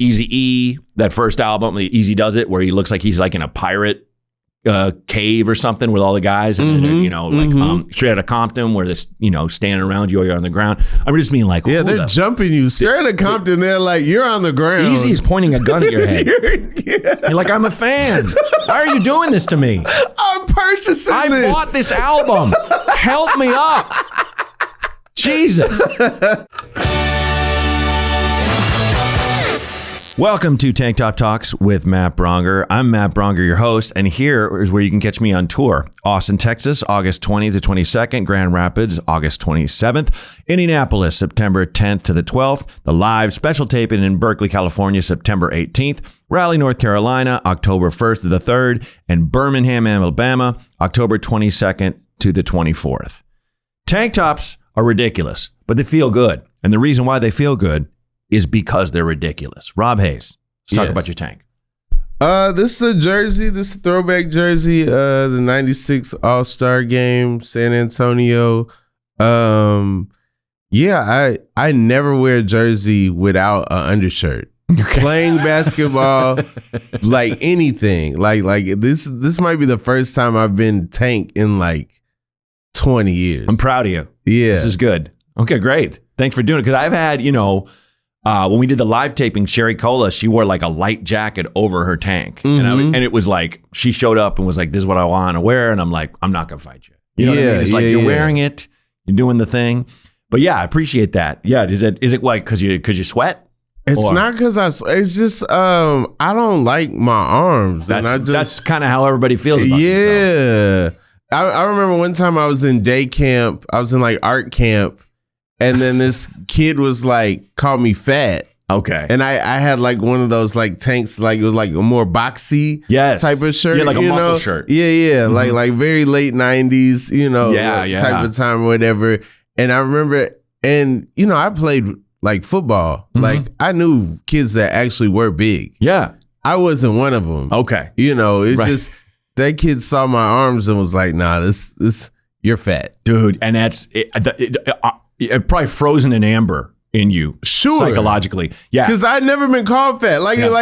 Eazy-E, that first album, Easy Does It, where he looks like he's like in a pirate cave or something with all the guys, and Straight Outta Compton, where this, standing around you or you're on the ground. I'm just being like, they're jumping you. Straight Outta Compton, they're like, you're on the ground. Eazy's pointing a gun at your head. You're like, I'm a fan. Why are you doing this to me? I'm purchasing I bought this album. Help me up. Jesus. Welcome to Tank Top Talks with Matt Braunger. I'm Matt Braunger, your host, and here is where you can catch me on tour. Austin, Texas, August 20th to 22nd. Grand Rapids, August 27th. Indianapolis, September 10th to the 12th. The live special taping in Berkeley, California, September 18th. Raleigh, North Carolina, October 1st to the 3rd. And Birmingham, Alabama, October 22nd to the 24th. Tank tops are ridiculous, but they feel good. And the reason why they feel good is because they're ridiculous. Rob Haze, let's talk about your tank. This is a jersey. This is a throwback jersey. The 96 All-Star Game, San Antonio. I never wear a jersey without an undershirt. Playing basketball, like anything. Like this might be the first time I've been tank in like 20 years. I'm proud of you. Yeah. This is good. Okay, great. Thanks for doing it. Because I've had, when we did the live taping, Sherry Cola, she wore like a light jacket over her tank. And it was like, she showed up and was like, this is what I want to wear. And I'm like, I'm not going to fight you. You know what I mean? It's like, you're wearing it, you're doing the thing. But yeah, I appreciate that. Yeah. Is it like, cause you sweat? It's not because it's just, I don't like my arms. That's kind of how everybody feels about themselves. I remember one time I was in day camp. I was in like art camp. And then this kid was like, called me fat. Okay. And I had like one of those like tanks, like it was like a more boxy type of shirt. Yeah, like a muscle shirt. Yeah. Mm-hmm. Like very late 90s, type of time or whatever. And I remember, I played like football. Mm-hmm. Like I knew kids that actually were big. Yeah. I wasn't one of them. Okay. It's just that kid saw my arms and was like, nah, this you're fat. Dude. And that's it probably frozen in amber in you, psychologically. Yeah, because I'd never been called fat. Like if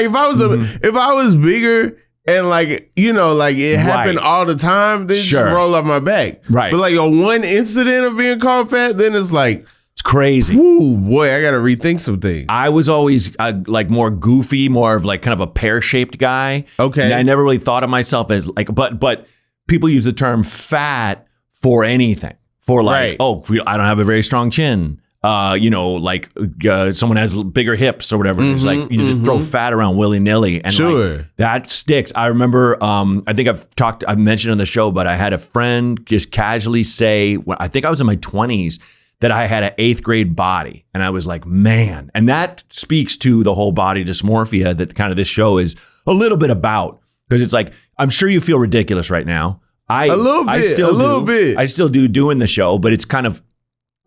I was bigger and it happened all the time, then just roll off my back. Right. But like a one incident of being called fat, then it's like it's crazy. Ooh, boy, I got to rethink some things. I was always like more goofy, more of like kind of a pear-shaped guy. Okay, and I never really thought of myself as like, but people use the term fat for anything. For like, I don't have a very strong chin. Someone has bigger hips or whatever. Mm-hmm, it's like you just throw fat around willy-nilly. And like, that sticks. I remember, I think I've mentioned on the show, but I had a friend just casually say, I think I was in my 20s, that I had an 8th grade body. And I was like, man. And that speaks to the whole body dysmorphia that kind of this show is a little bit about. Because it's like, I'm sure you feel ridiculous right now. I still do doing the show, but it's kind of,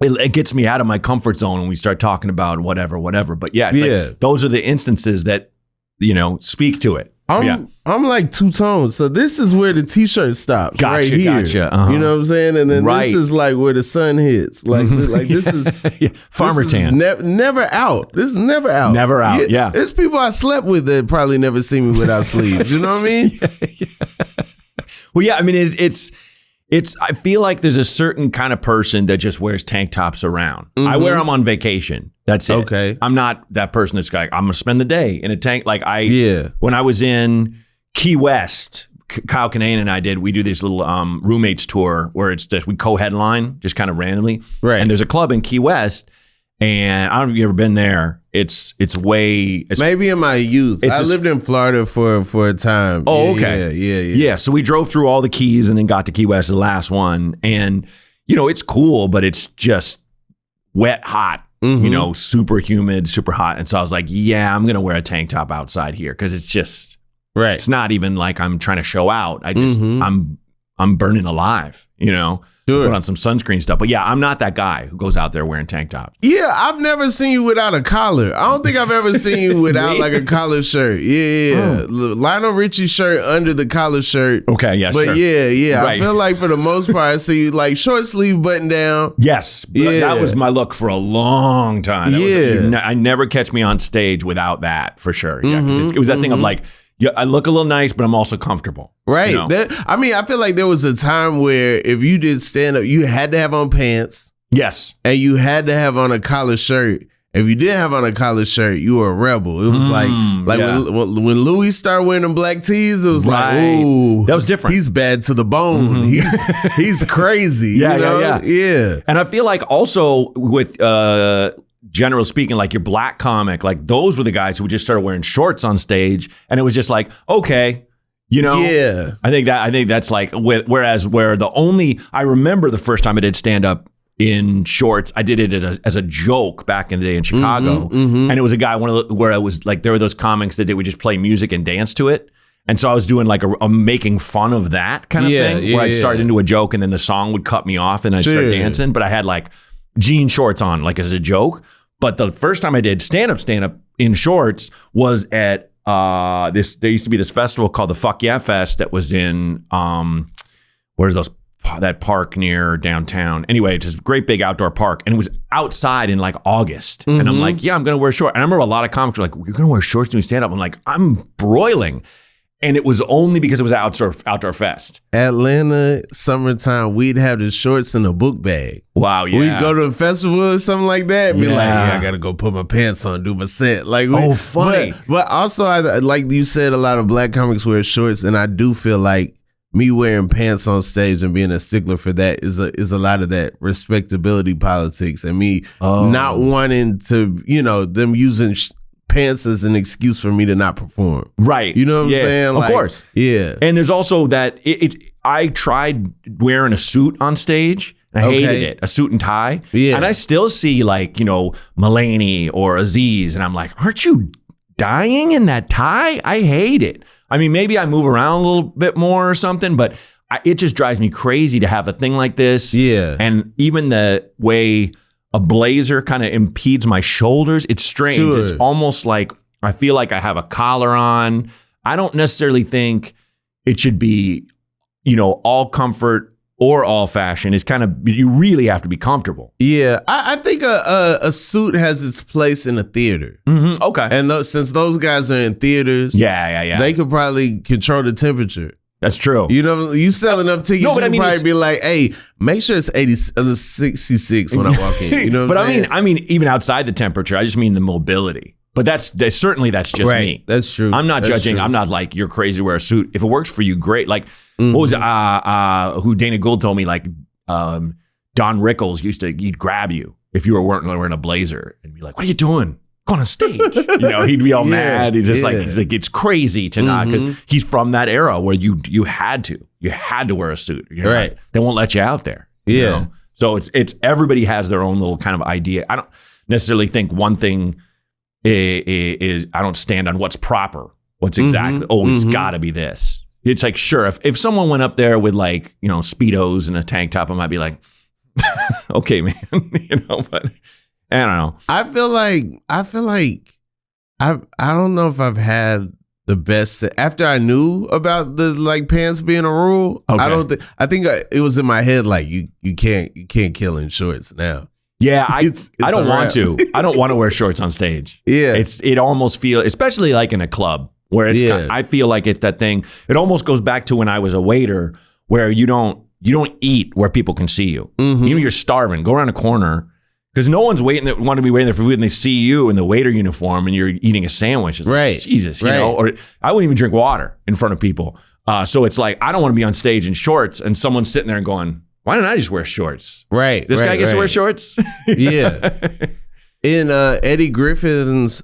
it gets me out of my comfort zone when we start talking about whatever. But yeah, like, those are the instances that, speak to it. I'm like two tones. So this is where the t-shirt stops right here. Gotcha. Uh-huh. You know what I'm saying? And then this is like where the sun hits. Like this is farmer tan. Never out. This is never out. Never out. Yeah. There's people I slept with that probably never see me without sleeves. You know what I mean? Well, yeah, I mean, it's. I feel like there's a certain kind of person that just wears tank tops around. Mm-hmm. I wear them on vacation. That's it. Okay. I'm not that person that's like, I'm going to spend the day in a tank. Like when I was in Key West, Kyle Kinane and I we do this little roommates tour where it's just, we co-headline just kind of randomly. Right. And there's a club in Key West. And I don't know if you've ever been there. It's maybe in my youth. I lived in Florida for a time. Oh, okay. Yeah. So we drove through all the Keys and then got to Key West, the last one. And, it's cool, but it's just wet, hot, super humid, super hot. And so I was like, I'm going to wear a tank top outside here because it's just, it's not even like I'm trying to show out. I'm I'm burning alive, you know. Sure. Put on some sunscreen stuff. But yeah, I'm not that guy who goes out there wearing tank tops. Yeah, I've never seen you without a collar. I don't think I've ever seen you without like a collar shirt. Yeah. Lionel Richie shirt under the collar shirt. Okay, yeah, but sure. yeah. Right. I feel like for the most part, I see you like short sleeve button down. Yes. Yeah. That was my look for a long time. I never catch me on stage without that, for sure. Yeah, 'cause it was that thing of like, yeah, I look a little nice, but I'm also comfortable. Right. You know? I feel like there was a time where if you did stand up, you had to have on pants. Yes. And you had to have on a collar shirt. If you didn't have on a collar shirt, you were a rebel. It was when Louis started wearing them black tees, it was like, ooh, that was different. He's bad to the bone. He's crazy. Yeah. And I feel like also with general speaking, like your black comic, like those were the guys who just started wearing shorts on stage, and it was just like, okay, you know. Yeah. I think that's like whereas I remember the first time I did stand up in shorts, I did it as a joke back in the day in Chicago, and it was a guy where I was like, there were those comics that would just play music and dance to it. And so I was doing like a making fun of that kind of thing, where I'd start into a joke and then the song would cut me off and I'd start dancing, but I had like jean shorts on, like as a joke. But the first time I did stand up in shorts was at there used to be this festival called the Fuck Yeah Fest that was in that park near downtown. Anyway, it's this great big outdoor park, and it was outside in like August. And I'm like, yeah, I'm gonna wear shorts. And I remember a lot of comics were like, you're gonna wear shorts doing stand up? I'm like, I'm broiling. And it was only because it was an outdoor fest. Atlanta, summertime, we'd have the shorts in a book bag. Wow, yeah. We'd go to a festival or something like that and be like, I got to go put my pants on, do my set. Like, funny. But also, like you said, a lot of black comics wear shorts, and I do feel like me wearing pants on stage and being a stickler for that is a lot of that respectability politics, and me not wanting to, them using pants as an excuse for me to not perform. Right. You know what I'm saying? Of course. Yeah. And there's also that I tried wearing a suit on stage. I hated it. A suit and tie. Yeah. And I still see like, Mulaney or Aziz, and I'm like, aren't you dying in that tie? I hate it. I mean, maybe I move around a little bit more or something, but it just drives me crazy to have a thing like this. Yeah. And even the way a blazer kind of impedes my shoulders. It's strange. Sure. It's almost like I feel like I have a collar on. I don't necessarily think it should be, all comfort or all fashion. It's kind of, you really have to be comfortable. Yeah. I think a suit has its place in a theater. Mm-hmm. Okay. And since those guys are in theaters, they could probably control the temperature. That's true. You sell enough tickets, you can probably be like, hey, make sure it's 66 when I walk in. You know what I'm saying? I mean, even outside the temperature, I just mean the mobility. But that's just me. That's true. I'm not judging. True. I'm not like, you're crazy to wear a suit. If it works for you, great. Like, what was it? Who Dana Gould told me, like, Don Rickles he'd grab you if you were wearing a blazer and be like, what are you doing? Going on stage. He'd be all mad. He's just like, it's crazy to not, because he's from that era where you had to wear a suit. Right. They won't let you out there. Yeah. So it's everybody has their own little kind of idea. I don't necessarily think one thing is I don't stand on what's proper. What's exactly, it's gotta be this. It's like, sure, if someone went up there with like, Speedos and a tank top, I might be like, okay, man, but I don't know. I feel like I don't know if I've had the best after I knew about the like pants being a rule. Okay. I think it was in my head like you can't kill in shorts now. Yeah, I don't want to. I don't want to wear shorts on stage. Yeah, it almost feels, especially like in a club where it's I feel like it's that thing. It almost goes back to when I was a waiter, where you don't eat where people can see you. You're starving. Go around a corner. Because no one's want to be waiting there for food, and they see you in the waiter uniform and you're eating a sandwich. It's like, Jesus, or I wouldn't even drink water in front of people. So it's like, I don't want to be on stage in shorts and someone's sitting there and going, why don't I just wear shorts? Right. This guy gets to wear shorts? Yeah. In Eddie Griffin's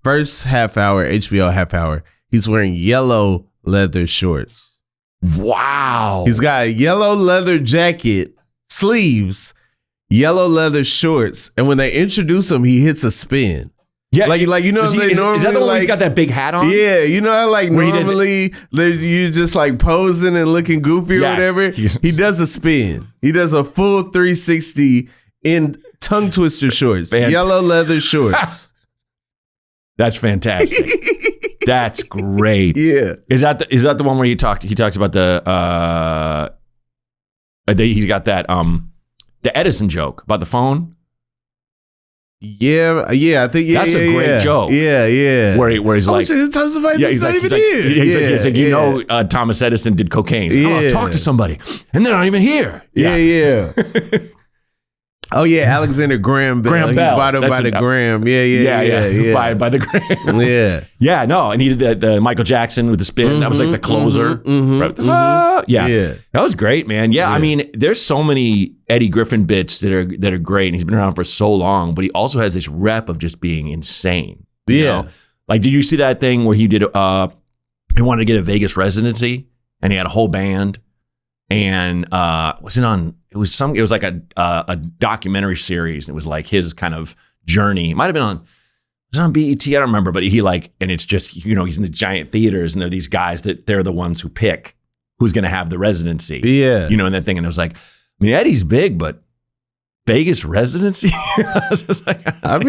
first half hour, HBO half hour, he's wearing yellow leather shorts. Wow. He's got a yellow leather jacket, sleeves, yellow leather shorts, and when they introduce him, he hits a spin. Yeah, like you know, is that the one where he's got that big hat on? Yeah, you know how like normally you just like posing and looking goofy or whatever. He does a spin. He does a full 360 in tongue twister shorts, yellow leather shorts. That's fantastic. That's great. Yeah, is that the one where he talks about he's got that the Edison joke about the phone? Yeah, I think that's a great joke. Yeah. Where he's like, he's not even here. He's like, Thomas Edison did cocaine. He's like, talk to somebody, and they're not even here. Yeah. Oh yeah, Alexander Graham Bell. He bought him by the gram. Yeah. By the gram. Yeah. No, and he did the Michael Jackson with the spin. That was like the closer. That was great, man. Yeah, I mean, there's so many Eddie Griffin bits that are great, and he's been around for so long. But he also has this rep of just being insane. You know? Like, did you see that thing where he did? He wanted to get a Vegas residency, and he had a whole band, and it was like a documentary series. And it was like his kind of journey. It might have been it was on BET. I don't remember, but he and it's just, he's in the giant theaters and they're these guys that they're the ones who pick who's going to have the residency. Yeah. And that thing. And it was like, I mean, Eddie's big, but Vegas residency? I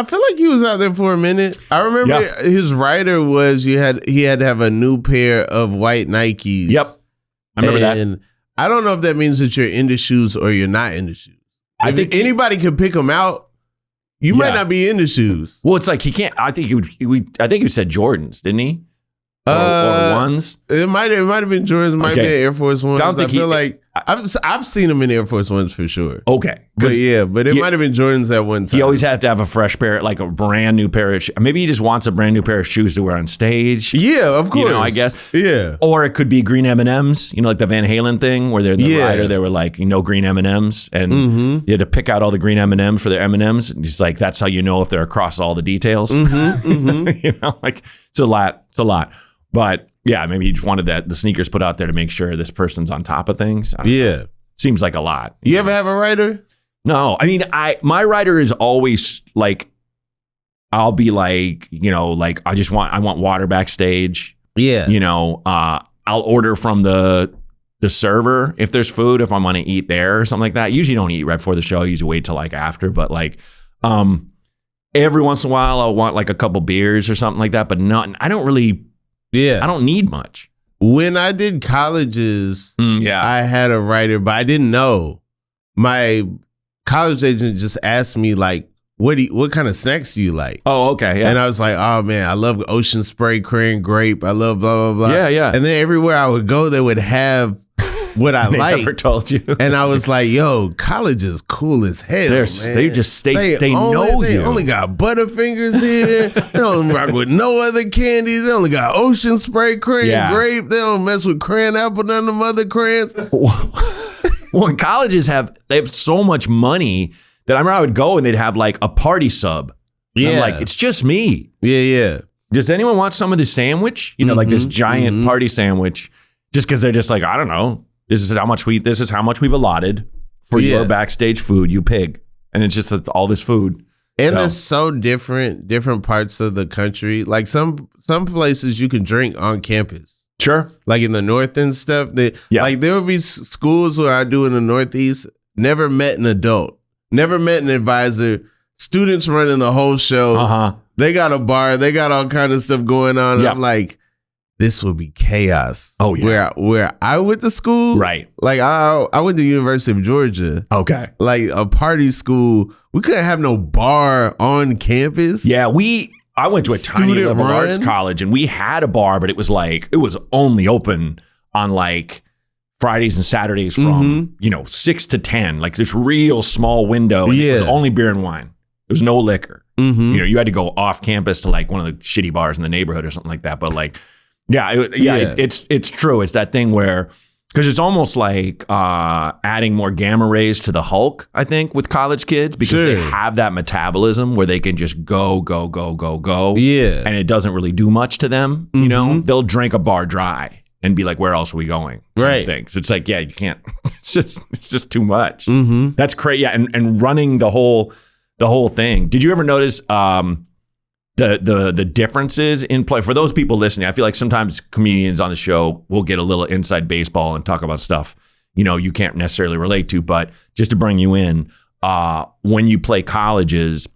feel like he was out there for a minute. I remember his rider was he had to have a new pair of white Nikes. Yep. I remember that. And I don't know if that means that you're into shoes or you're not into shoes. I think anybody can pick them out. You might not be into shoes. Well, it's like he can't. I think he said Jordans, didn't he? Or ones. It might have been Jordans. It might be Air Force Ones. I feel like I've seen him in Air Force Ones for sure. Okay, but it might have been Jordans at one time. He always had to have a fresh pair, like a brand new pair of shoes. Maybe he just wants a brand new pair of shoes to wear on stage. Yeah, of course. I guess. Yeah. Or it could be green M&Ms. Like the Van Halen thing, where they're the rider. They were like, green M&Ms, and you had to pick out all the green M&Ms for their M&Ms. And it's like that's how you know if they're across all the details. Like it's a lot. It's a lot. But yeah, maybe he just wanted the sneakers put out there to make sure this person's on top of things. Yeah. Seems like a lot. You ever have a rider? No. I mean, my rider is always like, I'll be like, I want water backstage. Yeah. I'll order from the server if there's food, if I'm going to eat there or something like that. I usually don't eat right before the show. I usually wait till like after, but like, every once in a while I'll want like a couple beers or something like that, but I don't really. Yeah. I don't need much. When I did colleges, I had a writer, but I didn't know. My college agent just asked me, like, what kind of snacks do you like? Oh, okay. Yeah. And I was like, oh, man, I love Ocean Spray, crayon grape. I love blah, blah, blah. Yeah. And then everywhere I would go, they would have what I like. Never told you. And I was like, yo, college is cool as hell, man. They just know you. They only got Butterfingers here. They don't rock with no other candy. They only got Ocean Spray, crayon grape. They don't mess with crayon apple, none of them other crayons. Well, colleges they have so much money that I remember I would go and they'd have like a party sub. Yeah. I'm like, it's just me. Yeah. Does anyone want some of this sandwich? Like this giant party sandwich, just because they're just like, I don't know. This is how much we've allotted for your backstage food, you pig. And it's just all this food. And it's so different parts of the country. Like some places you can drink on campus. Sure. Like in the North and stuff. Like there would be schools where I do in the Northeast, never met an adult, never met an advisor, students running the whole show. Uh-huh. They got a bar, they got all kind of stuff going on. And I'm like, this would be chaos. Oh yeah. Where I went to school, right? Like I went to the University of Georgia. Okay. Like a party school. We couldn't have no bar on campus. Yeah, I went to a tiny liberal arts college and we had a bar, but it was only open on like Fridays and Saturdays from 6 to 10. Like this real small window. And it was only beer and wine. There was no liquor. You had to go off campus to like one of the shitty bars in the neighborhood or something like that. But like. It's true. It's that thing where, because it's almost like adding more gamma rays to the Hulk, I think, with college kids, because they have that metabolism where they can just go. Yeah. And it doesn't really do much to them. They'll drink a bar dry and be like, where else are we going? Right. So it's like, you can't, it's just too much. That's crazy. Yeah. And running the whole thing. Did you ever notice, the differences in play. For those people listening, I feel like sometimes comedians on the show will get a little inside baseball and talk about stuff, you can't necessarily relate to. But just to bring you in, when you play colleges,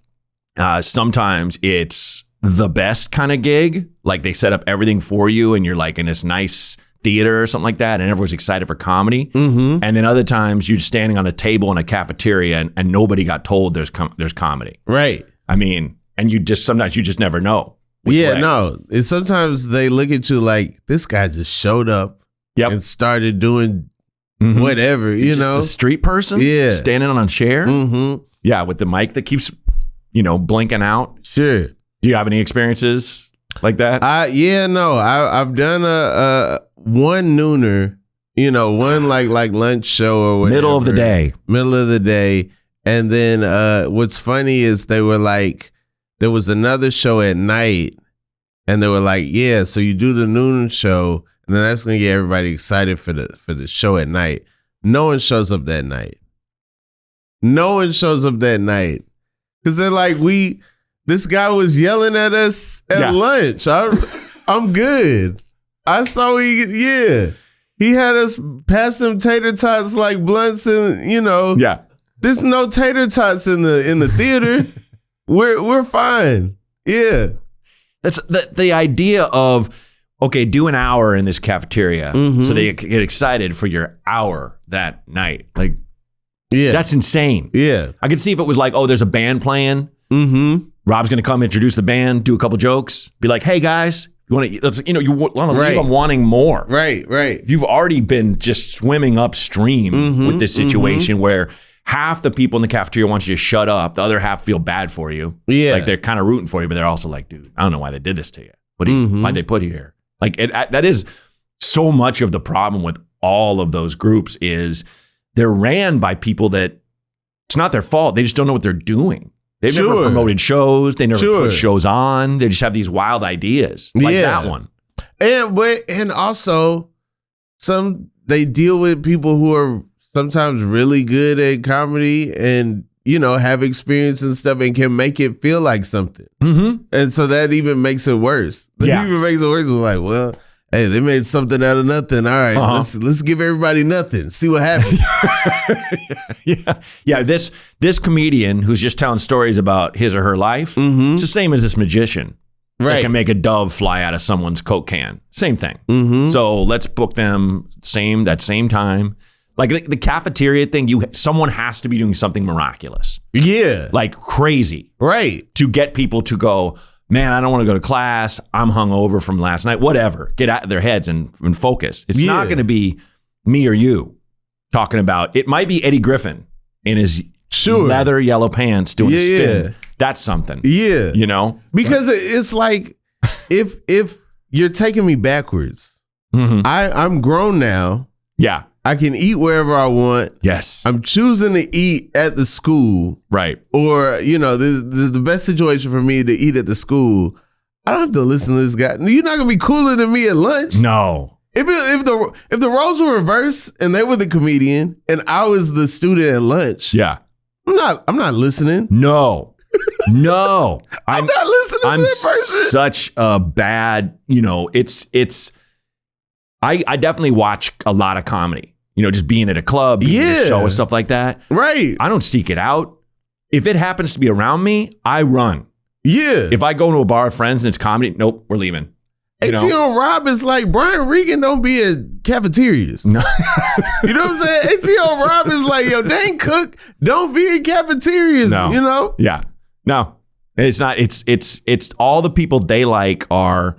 sometimes it's the best kind of gig. Like they set up everything for you and you're like in this nice theater or something like that, and everyone's excited for comedy. And then other times you're standing on a table in a cafeteria and nobody got told there's comedy. Right. I mean, and sometimes you just never know. Yeah, no. And sometimes they look at you like, this guy just showed up and started doing whatever, Just a street person? Yeah. Standing on a chair? Yeah, with the mic that keeps, blinking out. Sure. Do you have any experiences like that? I've done a one nooner, one like lunch show or whatever. Middle of the day. And then what's funny is they were like, there was another show at night and they were like, yeah, so you do the noon show and then that's going to get everybody excited for the show at night. No one shows up that night. Because they're like, this guy was yelling at us at lunch. I'm good. I saw he had us pass some tater tots like blunts and, there's no tater tots in the theater. We're fine. Yeah. That's the idea of, okay, do an hour in this cafeteria so they get excited for your hour that night. Like, that's insane. Yeah. I could see if it was like, oh, there's a band playing. Rob's going to come introduce the band, do a couple jokes, be like, hey guys, you want to leave them wanting more. Right. If you've already been just swimming upstream with this situation where half the people in the cafeteria want you to shut up, the other half feel bad for you. Yeah. Like they're kind of rooting for you, but they're also like, dude, I don't know why they did this to you. Why'd they put you here? Like that is so much of the problem with all of those groups is they're ran by people that it's not their fault. They just don't know what they're doing. They've never promoted shows. They never put shows on. They just have these wild ideas like that one. And also they deal with people who are sometimes really good at comedy and, have experience and stuff and can make it feel like something. And so that even makes it worse. Even makes it worse. It's like, well, hey, they made something out of nothing. All right, let's give everybody nothing. See what happens. Yeah. This comedian who's just telling stories about his or her life, it's the same as this magician. Right. That can make a dove fly out of someone's Coke can. Same thing. So let's book them that same time. Like the cafeteria thing, someone has to be doing something miraculous. Yeah. Like crazy. Right. To get people to go, man, I don't want to go to class. I'm hungover from last night. Whatever. Get out of their heads and focus. It's not going to be me or you talking about. It might be Eddie Griffin in his leather yellow pants doing a spin. Yeah. That's something. Yeah. Because it's like if you're taking me backwards, I'm grown now. Yeah. I can eat wherever I want. Yes. I'm choosing to eat at the school. Right. Or, the best situation for me to eat at the school, I don't have to listen to this guy. You're not going to be cooler than me at lunch. No. If the roles were reversed and they were the comedian and I was the student at lunch. Yeah. I'm not listening. No. I'm not listening to that person. Such a bad, I definitely watch a lot of comedy. Just being at a club, being at a show and stuff like that. Right. I don't seek it out. If it happens to be around me, I run. Yeah. If I go to a bar of friends and it's comedy, nope, we're leaving. ATL Rob is like, Brian Regan don't be at cafeterias. No. You know what I'm saying? ATL Rob is like, yo, Dane Cook don't be in cafeterias. No. Yeah. No. It's not. It's all the people they like are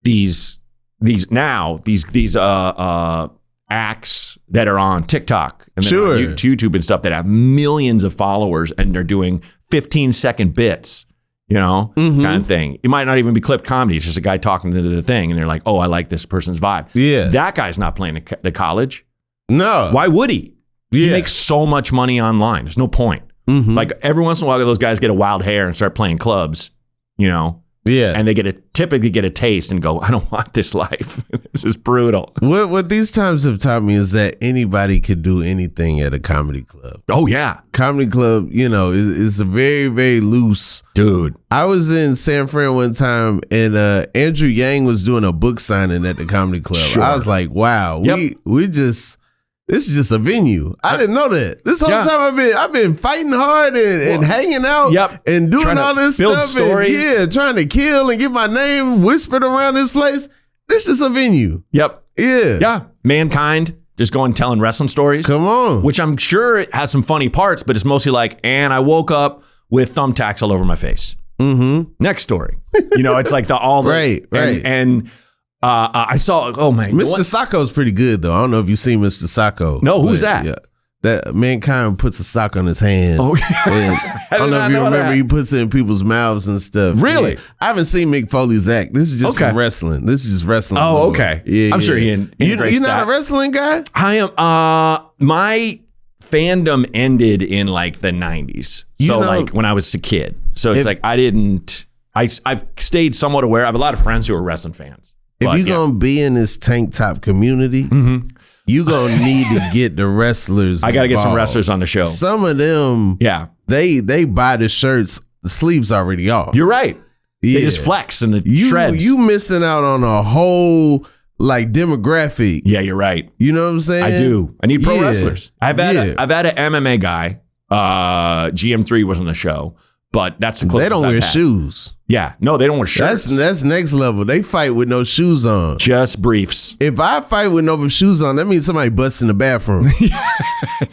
these acts that are on TikTok and on YouTube and stuff that have millions of followers and they're doing 15-second bits, kind of thing. It might not even be clipped comedy. It's just a guy talking to the thing and they're like, oh, I like this person's vibe. Yeah. That guy's not playing the college. No. Why would he? Yeah. He makes so much money online. There's no point. Like every once in a while, those guys get a wild hair and start playing clubs, Yeah. And they typically get a taste and go, I don't want this life. This is brutal. What these times have taught me is that anybody could do anything at a comedy club. Oh, yeah. Comedy club, is a very, very loose. Dude. I was in San Fran one time and Andrew Yang was doing a book signing at the comedy club. Sure. I was like, wow, this is just a venue. I didn't know that. This whole time I've been fighting hard and hanging out and doing all this build stuff. Stories. And, trying to kill and get my name whispered around this place. This is a venue. Yep. Yeah. Yeah. Mankind just going and telling wrestling stories. Come on. Which I'm sure it has some funny parts, but it's mostly like, and I woke up with thumbtacks all over my face. Mm-hmm. Next story. It's like right. And I saw, Mr. Sacco's pretty good, though. I don't know if you've seen Mr. Sacco. No, who's that? Yeah. That Mankind puts a sock on his hand. Oh, I don't know if you remember, he puts it in people's mouths and stuff. Really? Yeah. I haven't seen Mick Foley's act. This is just from wrestling. This is just wrestling. Oh, okay. Yeah, I'm sure he integrates You're not a wrestling guy? I am. My fandom ended in like the 90s. So like when I was a kid. So it's like I've stayed somewhat aware. I have a lot of friends who are wrestling fans. If you're going to be in this tank top community, you're going to need to get the wrestlers I got to get some involved. wrestlers on the show. Some of them, they buy the shirts, the sleeves already off. You're right. Yeah. They just flex and it shreds. You missing out on a whole demographic. Yeah, you're right. You know what I'm saying? I do. I need pro wrestlers. I've had an MMA guy. GM3 was on the show. But that's the closest They don't wear shoes. Yeah. No, they don't wear shirts. That's next level. They fight with no shoes on. Just briefs. If I fight with no shoes on, that means somebody busts in the bathroom. You know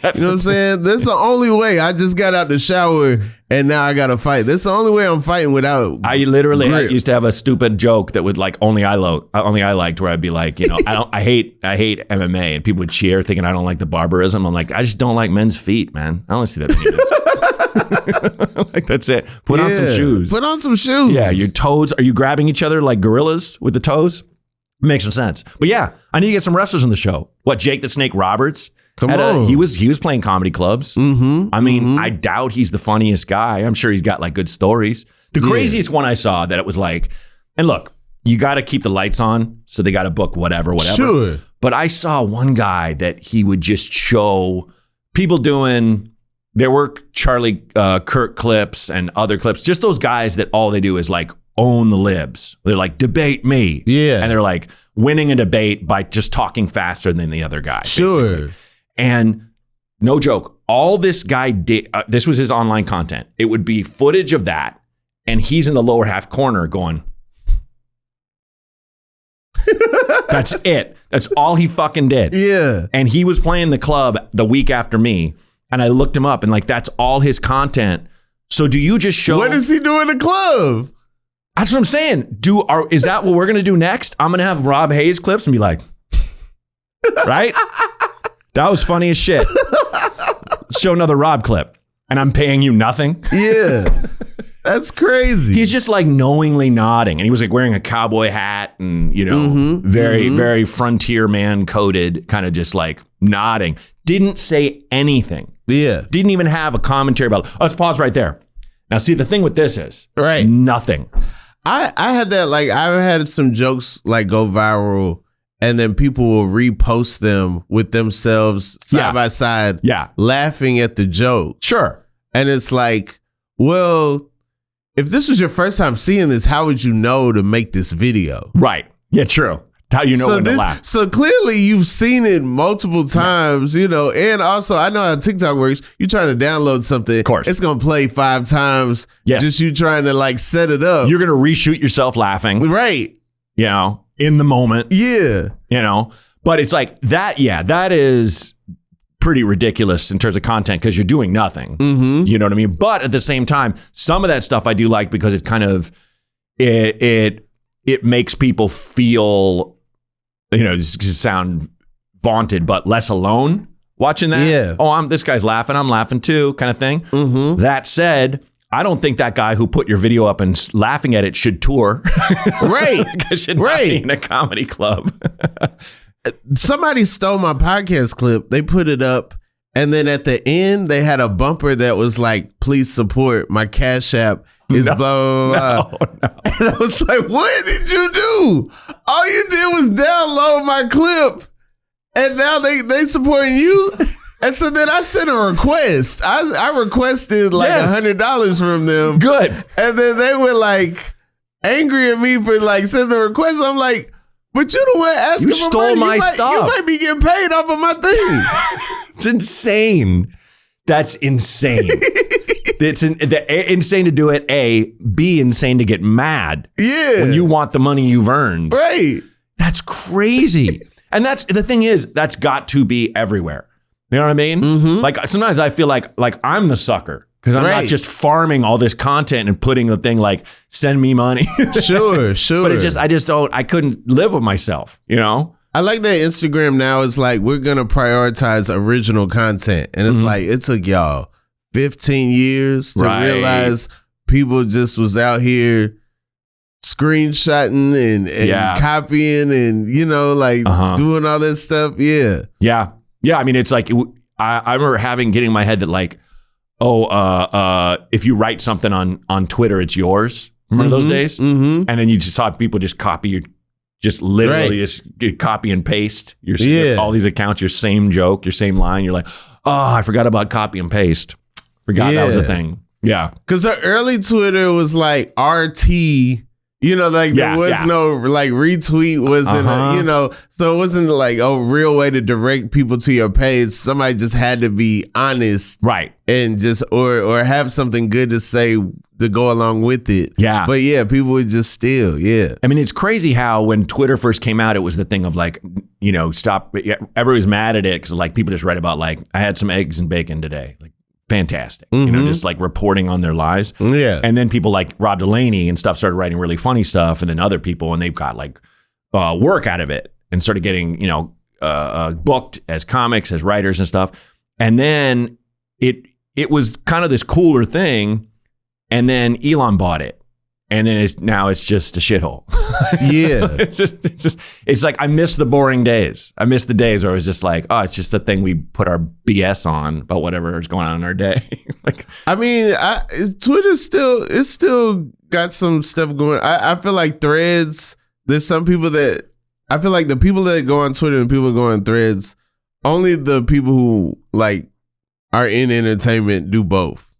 what I'm saying? That's the only way. I just got out the shower and now I got to fight. That's the only way I'm fighting without I used to have a stupid joke that would like only I liked, where I'd be like, I hate MMA, and people would cheer thinking I don't like the barbarism. I'm like, I just don't like men's feet, man. I don't see that many like that's it. Put on some shoes. Put on some shoes. Yeah, your toes. Are you grabbing each other like gorillas with the toes? Makes some sense. But yeah, I need to get some wrestlers on the show. What, Jake the Snake Roberts? Come on. He was playing comedy clubs. Mm-hmm, I mean, I doubt he's the funniest guy. I'm sure he's got like good stories. The craziest one I saw that it was like, and look, you got to keep the lights on, so they got to book whatever. Sure. But I saw one guy that he would just show people doing. There were Charlie Kirk clips and other clips. Just those guys that all they do is like own the libs. They're like, debate me. Yeah. And they're like winning a debate by just talking faster than the other guy. Sure. Basically. And no joke, all this guy did, this was his online content. It would be footage of that. And he's in the lower half corner going, that's it. That's all he fucking did. Yeah. And he was playing the club the week after me. And I looked him up and like, that's all his content. So do you just show? What does he do in the club? That's what I'm saying. Is that what we're going to do next? I'm going to have Rob Haze clips and be like, right? That was funny as shit. Show another Rob clip. And I'm paying you nothing. Yeah. That's crazy. He's just like knowingly nodding. And he was like wearing a cowboy hat and, very frontier man coded, kind of just like nodding. Didn't say anything. Yeah. Didn't even have a commentary about it. Let's pause right there. Now, see, the thing with this is nothing. I had that, like, I've had some jokes like go viral and then people will repost them with themselves side by side, laughing at the joke. Sure. And it's like, well, if this was your first time seeing this, how would you know to make this video? Right. Yeah, true. How you know when to laugh. So clearly you've seen it multiple times, and also I know how TikTok works. You're trying to download something. Of course. It's going to play 5 times. Yes. Just you trying to like set it up. You're going to reshoot yourself laughing. Right. In the moment. Yeah. But it's like that. Yeah, that is pretty ridiculous in terms of content because you're doing nothing. Mm-hmm. You know what I mean? But at the same time, some of that stuff I do like because it kind of, it makes people feel, this could sound vaunted, but less alone watching that. Yeah. Oh, this guy's laughing. I'm laughing too, kind of thing. Mm-hmm. That said, I don't think that guy who put your video up and laughing at it should tour. Right. Because should not be in a comedy club. Somebody stole my podcast clip. They put it up. And then at the end, they had a bumper that was like, please support my Cash App It's blah, blah, blah. No. And I was like, what did you do? All you did was download my clip. And now they supporting you? And so then I sent a request. I requested like $100 from them. Good. And then they were like angry at me for like sending a request. I'm like, but you the one asking for money. You stole my stuff. You might be getting paid off of my thing. It's insane. That's insane. It's insane to do it, A. B, insane to get mad. Yeah. When you want the money you've earned. Right. That's crazy. And that's the thing is, that's got to be everywhere. You know what I mean? Mm-hmm. Like sometimes I feel like I'm the sucker because I'm not just farming all this content and putting the thing like, send me money. Sure. But I couldn't live with myself, you know? I like that Instagram now is like, we're going to prioritize original content. And it's like, it took y'all 15 years to realize people just was out here screenshotting and copying and, you know, like doing all this stuff. Yeah. Yeah. Yeah. I mean, it's like, I remember getting in my head that like, if you write something on Twitter, it's yours. Remember those days? Mm-hmm. And then you just saw people just copy just literally just copy and paste all these accounts, your same joke, your same line. You're like, oh, I forgot about copy and paste. Forgot that was a thing. Yeah. Because the early Twitter was like RT, you know, like there was no like retweet wasn't, you know, so it wasn't like a real way to direct people to your page. Somebody just had to be honest. Right. And just, or have something good to say to go along with it. Yeah. But yeah, people would just steal. Yeah. I mean, it's crazy how when Twitter first came out, it was the thing of like, you know, everybody's mad at it because like people just write about like, I had some eggs and bacon today. Like, fantastic. You know, just like reporting on their lives. Yeah. And then people like Rob Delaney and stuff started writing really funny stuff. And then other people, and they've got like work out of it and started getting, you know, booked as comics, as writers and stuff. And then it was kind of this cooler thing. And then Elon bought it. And then it's just a shithole. Yeah. it's like, I miss the boring days. I miss the days where it was just like, oh, it's just a thing we put our BS on about whatever is going on in our day. Like, I mean, Twitter still got some stuff going. I feel like Threads, there's some people that, I feel like the people that go on Twitter and people go on Threads, only the people who like are in entertainment do both.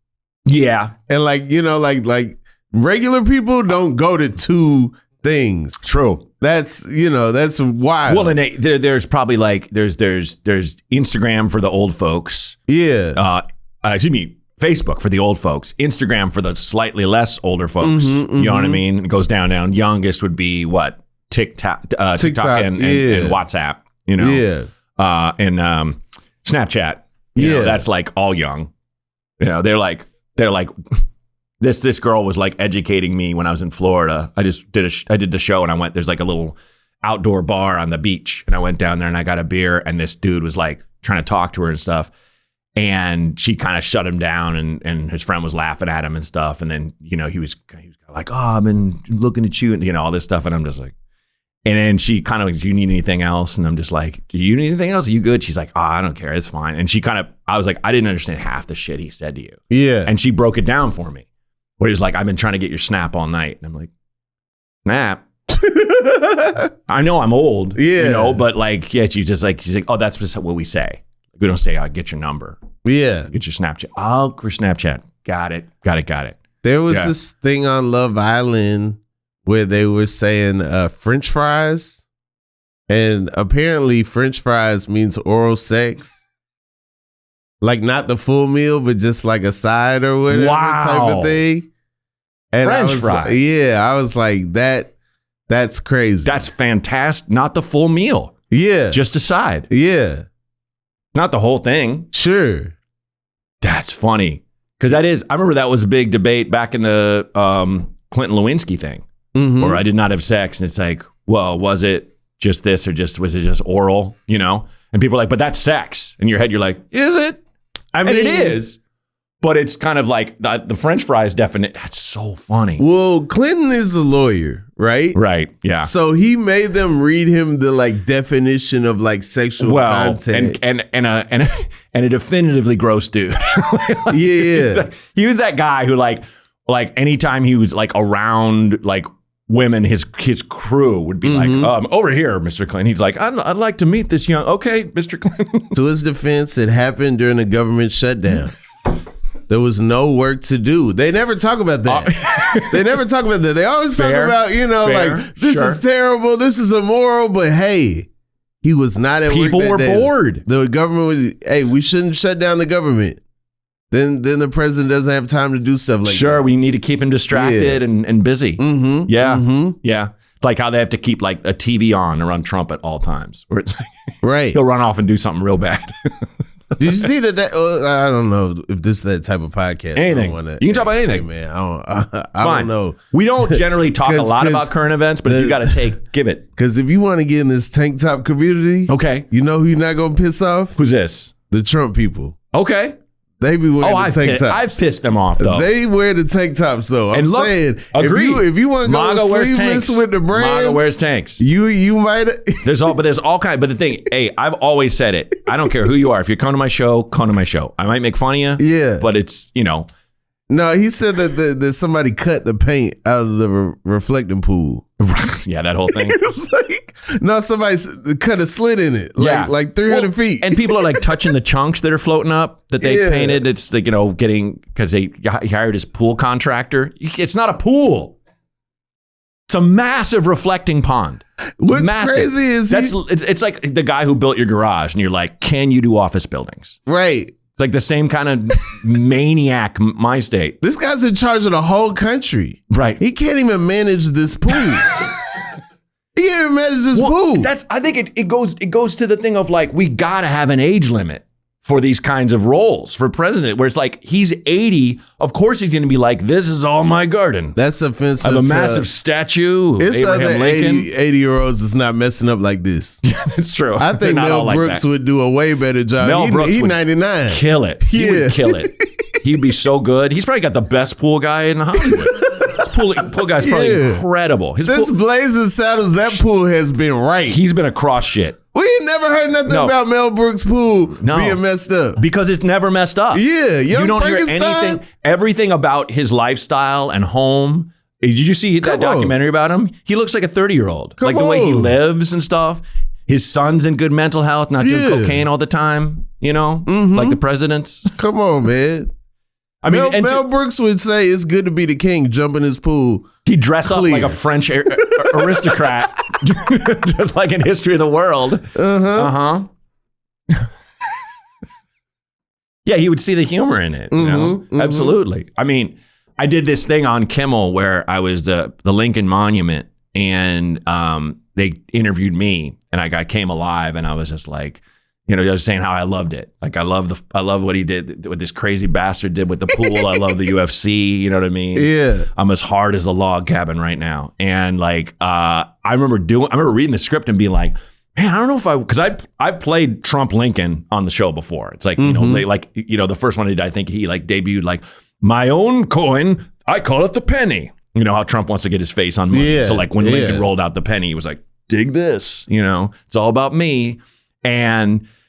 Yeah. And like, you know, like regular people don't go to two things. True. That's, you know, that's wild. Well, and there's probably like, there's Instagram for the old folks. Yeah. Excuse me, Facebook for the old folks. Instagram for the slightly less older folks. You know what I mean? It goes down. Youngest would be what? TikTok and WhatsApp, you know? Yeah. And Snapchat. You know, that's like all young. You know, they're like, this girl was like educating me when I was in Florida. I did the show and I went, there's like a little outdoor bar on the beach. And I went down there and I got a beer and this dude was like trying to talk to her and stuff. And she kind of shut him down and his friend was laughing at him and stuff. And then, you know, he was like, oh, I've been looking at you and, you know, all this stuff. And I'm just like, and then she kind of, do you need anything else? And I'm just like, do you need anything else? Are you good? She's like, oh, I don't care. It's fine. And I was like, I didn't understand half the shit he said to you. Yeah. And she broke it down for me. Where he was like, I've been trying to get your Snap all night. And I'm like, Snap? I know I'm old, you know, but like, yeah, she's like, oh, that's just what we say. We don't say, I'll get your number. Yeah. Get your Snapchat. Oh, for Snapchat. Got it. There was this thing on Love Island where they were saying French fries. And apparently French fries means oral sex. Like not the full meal, but just like a side or whatever type of thing. And French fries. I was like, that's crazy. That's fantastic. Not the full meal. Yeah. Just a side. Yeah. Not the whole thing. Sure. That's funny. Because I remember that was a big debate back in the Clinton Lewinsky thing. Or I did not have sex. And it's like, well, was it just this or was it just oral? You know? And people are like, but that's sex. In your head, you're like, is it? I mean, it is. But it's kind of like the French fries definite. That's so funny. Well, Clinton is a lawyer, right? Right. Yeah. So he made them read him the like definition of like sexual content. And a definitively gross dude. Yeah. He was that guy who like like anytime he was like around like women, his crew would be like, over here, Mr. Clinton. He's like, I'd like to meet this young. Okay, Mr. Clinton. To his defense, it happened during the government shutdown. There was no work to do. They never talk about that. They never talk about that. They always talk about, like, this is terrible. This is immoral. But hey, he was not at work. People were bored. The government was, hey, we shouldn't shut down the government. Then the president doesn't have time to do stuff like that. Sure, we need to keep him distracted and busy. Mm-hmm. Yeah. Mm-hmm. Yeah. It's like how they have to keep like a TV on around Trump at all times. Where it's like, right. He'll run off and do something real bad. Did you see that? I don't know if this is that type of podcast. Anything. You can talk about anything. Hey, man, I don't know. We don't generally talk a lot about current events, but if you got to give it. Because if you want to get in this tank top community, okay, you know who you're not going to piss off? Who's this? The Trump people. Okay. They be wearing the tank tops. I've pissed them off though. They wear the tank tops though. I'm saying, if you want to go sleeveless with the brand, MAGA wears tanks. You might. There's all kind. But the thing, hey, I've always said it. I don't care who you are. If you come to my show, come to my show. I might make fun of you. Yeah, but it's No, he said that somebody cut the paint out of the reflecting pool. Yeah, that whole thing. It's like, no, somebody cut a slit in it, like 300 feet. And people are like touching the chunks that are floating up that they painted. It's like, getting, because he hired his pool contractor. It's not a pool. It's a massive reflecting pond. What's crazy is it's like the guy who built your garage and you're like, can you do office buildings? Right. It's like the same kind of maniac mind state. This guy's in charge of the whole country. Right. He can't even manage this pool. He can't even manage this pool. I think it goes to the thing of like, we gotta have an age limit for these kinds of roles for president, where it's like, he's 80. Of course he's gonna be like, this is all my garden. That's offensive. I have a massive statue of Abraham Lincoln. 80-year-olds is not messing up like this. It's true. I think Mel Brooks would do a way better job. He's 99. Kill it. He would kill it. He'd be so good. He's probably got the best pool guy in Hollywood. This pool guy's probably incredible. Since Blazing Saddles, that pool has been right. He's been across shit. We ain't never heard nothing about Mel Brooks' pool being messed up. Because it's never messed up. Yeah. You don't hear anything. Everything about his lifestyle and home. Did you see that documentary about him? He looks like a 30-year-old. Like the way he lives and stuff. His son's in good mental health, not doing cocaine all the time. Like the president's. Come on, man. I mean, Mel Brooks would say it's good to be the king, jump in his pool. He'd dress up like a French aristocrat, just like in History of the World. Yeah, he would see the humor in it. Absolutely. I mean, I did this thing on Kimmel where I was the Lincoln Monument, and they interviewed me, and I came alive, and I was just like, I was saying how I loved it. Like I love what he did, what this crazy bastard did with the pool. I love the UFC. You know what I mean? Yeah. I'm as hard as a log cabin right now. And like, I remember reading the script and being like, man, I don't know if because I've played Trump Lincoln on the show before. It's like, the first one I think he like debuted like, my own coin, I call it the penny. You know how Trump wants to get his face on money. So like when Lincoln rolled out the penny, he was like, dig this, it's all about me.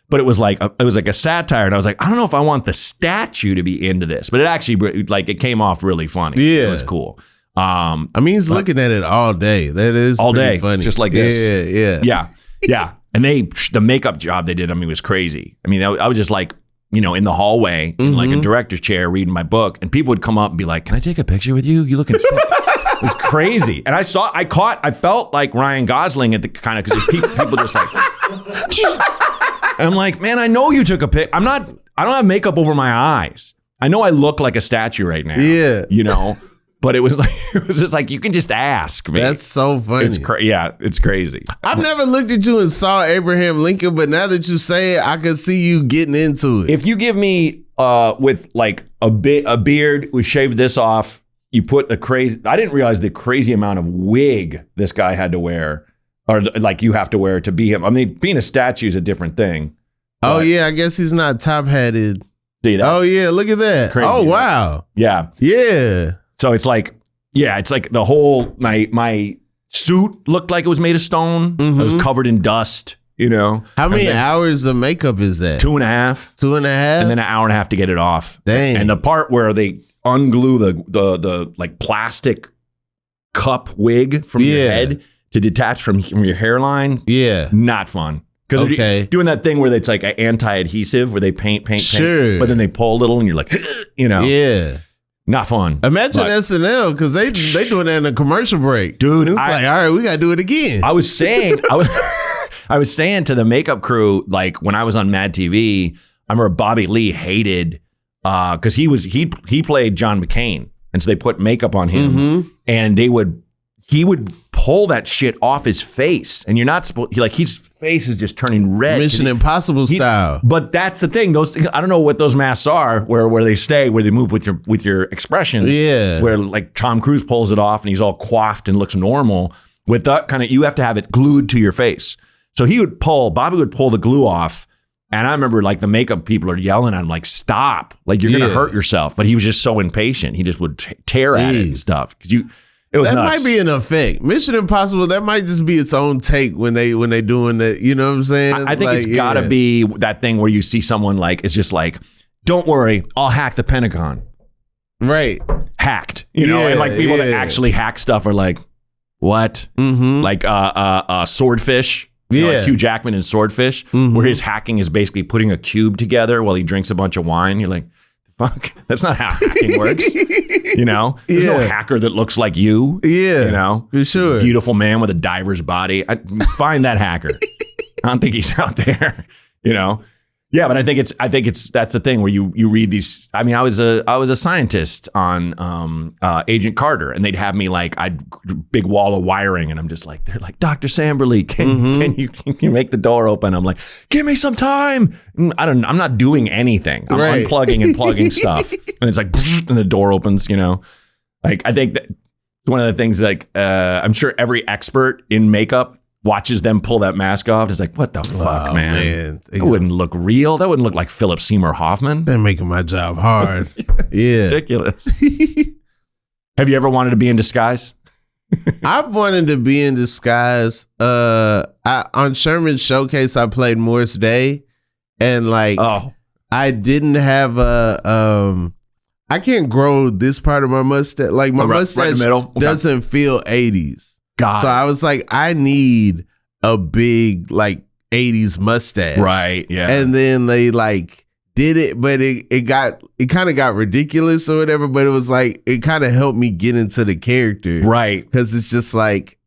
But it was like a satire, and I was like, I don't know if I want the statue to be into this, but it actually it came off really funny. Yeah, it was cool. I mean, he's looking at it all day. That is all day, funny, just like this. Yeah. And the makeup job they did on me was crazy. I mean, I was just like, in the hallway in like a director's chair reading my book, and people would come up and be like, "Can I take a picture with you? You looking sick." It was crazy. And I felt like Ryan Gosling at the kind of, because people just like, and I'm like, man, I know you took a pic. I don't have makeup over my eyes. I know I look like a statue right now. Yeah. But it was just like, you can just ask me. That's so funny. It's crazy. I've never looked at you and saw Abraham Lincoln, but now that you say it, I can see you getting into it. If you give me with like a beard, we shaved this off, you put I didn't realize the crazy amount of wig this guy had to wear, or like you have to wear to be him. I mean, being a statue is a different thing. Oh yeah, I guess he's not top-hatted. See that? Oh yeah, look at that. Crazy, oh wow. Yeah. Yeah. So it's like the whole my suit looked like it was made of stone. I was covered in dust. How many hours of makeup is that? 2.5. 2.5, and then an hour and a half to get it off. Dang. And the part where ungglue the like plastic cup wig from your head to detach from your hairline. Yeah. Not fun. Because they're doing that thing where it's like an anti-adhesive where they paint, but then they pull a little and you're like, you know. Yeah. Not fun. Imagine SNL because they doing that in a commercial break. Dude, it's like, all right, we got to do it again. I was saying to the makeup crew, like when I was on Mad TV, I remember Bobby Lee hated, because he played John McCain. And so they put makeup on him and he would pull that shit off his face, and you're not supposed. His face is just turning red. Mission Impossible style. But that's the thing. I don't know what those masks are. Where they stay, where they move with your expressions. Yeah. Where like Tom Cruise pulls it off, and he's all coiffed and looks normal. With that kind of, you have to have it glued to your face. So Bobby would pull the glue off, and I remember like the makeup people are yelling at him like, "Stop! Like you're gonna hurt yourself." But he was just so impatient. He just would tear at it and stuff because It was that nuts. Might be an effect. Mission Impossible, that might just be its own take when they doing that. You know what I'm saying? I think it's gotta be that thing where you see someone like, it's just like, don't worry, I'll hack the Pentagon. Right. Hacked. You know, and like people that actually hack stuff are like, what? Like Swordfish. You know, like Hugh Jackman in Swordfish, where his hacking is basically putting a cube together while he drinks a bunch of wine. You're like, fuck, that's not how hacking works. You know, there's no hacker that looks like you. Yeah, you know, for sure. Beautiful man with a diver's body. Find that hacker. I don't think he's out there. You know. Yeah, but I think it's that's the thing where you read these. I mean, I was a scientist on Agent Carter, and they'd have me like, big wall of wiring, and I'm just like, they're like, Dr. Samberly, can you make the door open? I'm like, give me some time. I'm not doing anything. I'm unplugging and plugging stuff, and it's like, and the door opens. You know, like I think that one of the things like I'm sure every expert in makeup watches them pull that mask off. It's like, what the fuck, man? That wouldn't look real. That wouldn't look like Philip Seymour Hoffman. They're making my job hard. Ridiculous. Have you ever wanted to be in disguise? I've wanted to be in disguise. On Sherman's Showcase, I played Morris Day, and like, I didn't have I can't grow this part of my mustache. Like my mustache doesn't feel 80s. So I was like, I need a big like 80s mustache. Right. Yeah. And then they like did it, but it kind of got ridiculous or whatever. But it was like, it kind of helped me get into the character. Right. Because it's just like,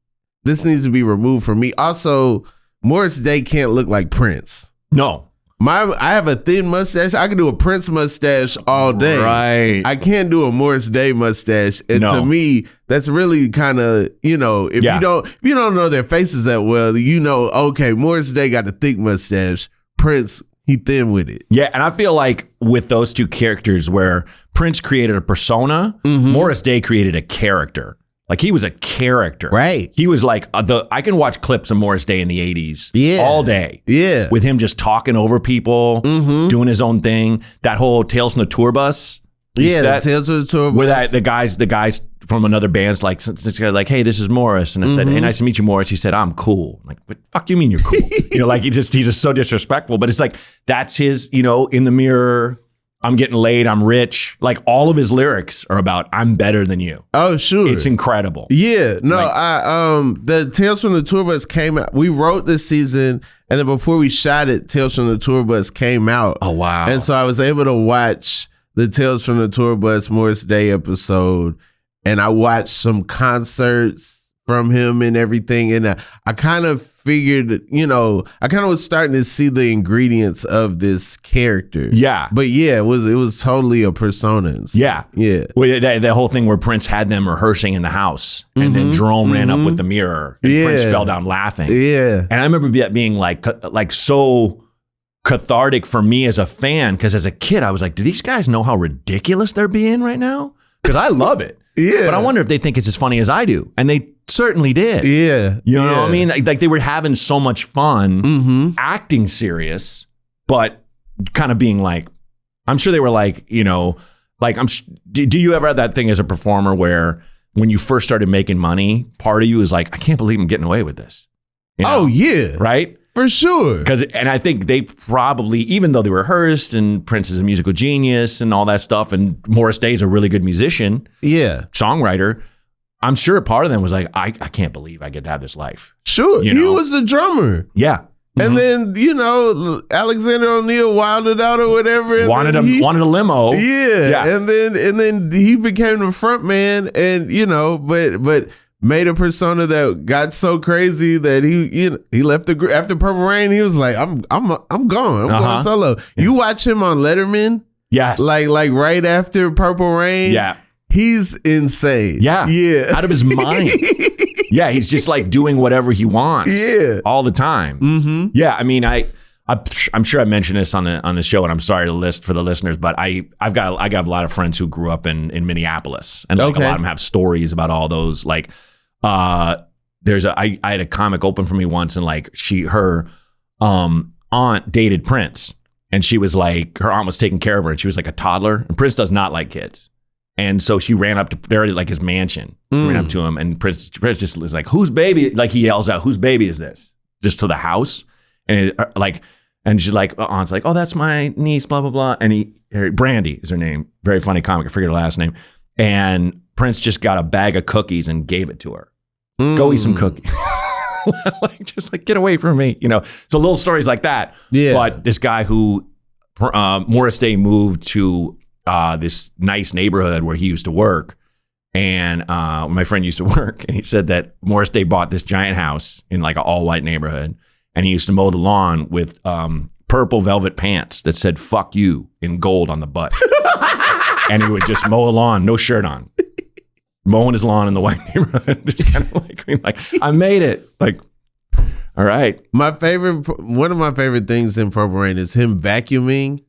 this needs to be removed from me. Also, Morris Day can't look like Prince. No. I have a thin mustache. I can do a Prince mustache all day. Right. I can't do a Morris Day mustache. And to me, that's really kind of, you know, if you don't know their faces that well, you know, okay, Morris Day got a thick mustache. Prince, he thin with it. Yeah, and I feel like with those two characters where Prince created a persona, Morris Day created a character. Like he was a character. Right. He was like I can watch clips of Morris Day in the 80s all day. Yeah. With him just talking over people, doing his own thing. That whole Tales from the Tour Bus. The Tales from the Tour Bus. Where the guys from another band's like, hey, this is Morris. And I said, hey, nice to meet you, Morris. He said, I'm cool. I'm like, what the fuck you mean you're cool? You know, like he's just so disrespectful. But it's like, that's his, you know, in the mirror, I'm getting laid, I'm rich. Like all of his lyrics are about I'm better than you. Oh, sure. It's incredible. Yeah. No, the Tales from the Tour Bus came out. We wrote this season, and then before we shot it, Tales from the Tour Bus came out. Oh, wow. And so I was able to watch the Tales from the Tour Bus Morris Day episode, and I watched some concerts from him and everything. And I kind of figured, you know, I kind of was starting to see the ingredients of this character. Yeah. But yeah, it was totally a persona. Yeah. Yeah. Well, the whole thing where Prince had them rehearsing in the house and then Jerome ran up with the mirror and Prince fell down laughing. Yeah. And I remember that being like so cathartic for me as a fan, because as a kid, I was like, do these guys know how ridiculous they're being right now? Because I love it. Yeah. But I wonder if they think it's as funny as I do. And they certainly did. Yeah. You know what I mean? Like they were having so much fun acting serious, but kind of being like, I'm sure they were like, you know, like, do you ever have that thing as a performer where when you first started making money, part of you is like, I can't believe I'm getting away with this. You know? Oh, yeah. Right? For sure. And I think they probably, even though they rehearsed and Prince is a musical genius and all that stuff, and Morris Day is a really good musician, songwriter, I'm sure part of them was like, I can't believe I get to have this life. Sure. He was a drummer. Yeah. And then, Alexander O'Neal wilded out or whatever. And wanted a limo. Yeah. And then he became the front man and, but made a persona that got so crazy that he left the after Purple Rain. He was like, I'm gone. I'm going solo. Yeah. You watch him on Letterman. Yes. Like right after Purple Rain. Yeah. He's insane. Yeah. Yeah. Out of his mind. Yeah. He's just like doing whatever he wants. Yeah. All the time. Mm-hmm. Yeah. I mean, I'm sure I mentioned this on the show, and I'm sorry to list for the listeners, but I got a lot of friends who grew up in Minneapolis, and like a lot of them have stories about all those. Like, I had a comic open for me once, and like her aunt dated Prince, and she was like, her aunt was taking care of her, and she was like a toddler, and Prince does not like kids. And so she ran up to there at like his mansion, ran up to him, and Prince just was like, "Whose baby?" Like he yells out, "Whose baby is this?" Just to the house, and and she's like, "Aunt's like, oh, that's my niece, blah blah blah." And Brandy is her name, very funny comic. I forget her last name. And Prince just got a bag of cookies and gave it to her. Go eat some cookies. just get away from me, So little stories like that. Yeah. But this guy who Morris Day moved to this nice neighborhood where he used to work, and my friend used to work, and he said that Morris Day bought this giant house in like an all white neighborhood, and he used to mow the lawn with purple velvet pants that said "fuck you" in gold on the butt, and he would just mow the lawn, no shirt on, mowing his lawn in the white neighborhood, just kind of like being like, I made it. Like, all right. One of my favorite things in Purple Rain is him vacuuming,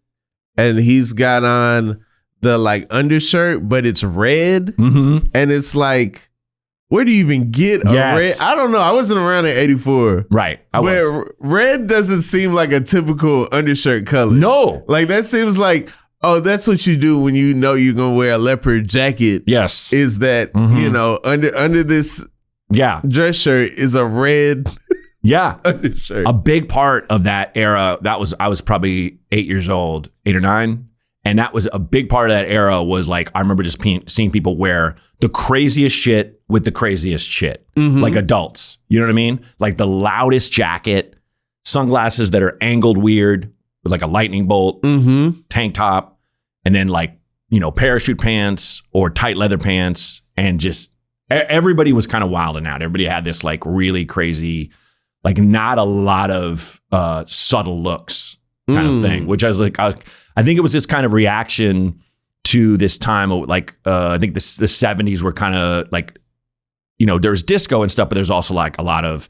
and he's got on the like undershirt, but it's red, and it's like, where do you even get a red? I don't know. I wasn't around in '84, right? Red doesn't seem like a typical undershirt color. No, like that seems like, oh, that's what you do when you know you're gonna wear a leopard jacket. Yes, is that under this dress shirt is a red undershirt. A big part of that era, I was probably 8 or 9. And that was a big part of that era was like, I remember just seeing people wear the craziest shit with the craziest shit, like adults. You know what I mean? Like the loudest jacket, sunglasses that are angled weird with like a lightning bolt, tank top, and then like, parachute pants or tight leather pants. And just everybody was kind of wilding out. Everybody had this like really crazy, like not a lot of subtle looks kind of thing, which I was like, I think it was this kind of reaction to this time of like, I think the 70s were kind of like, there's disco and stuff, but there's also like a lot of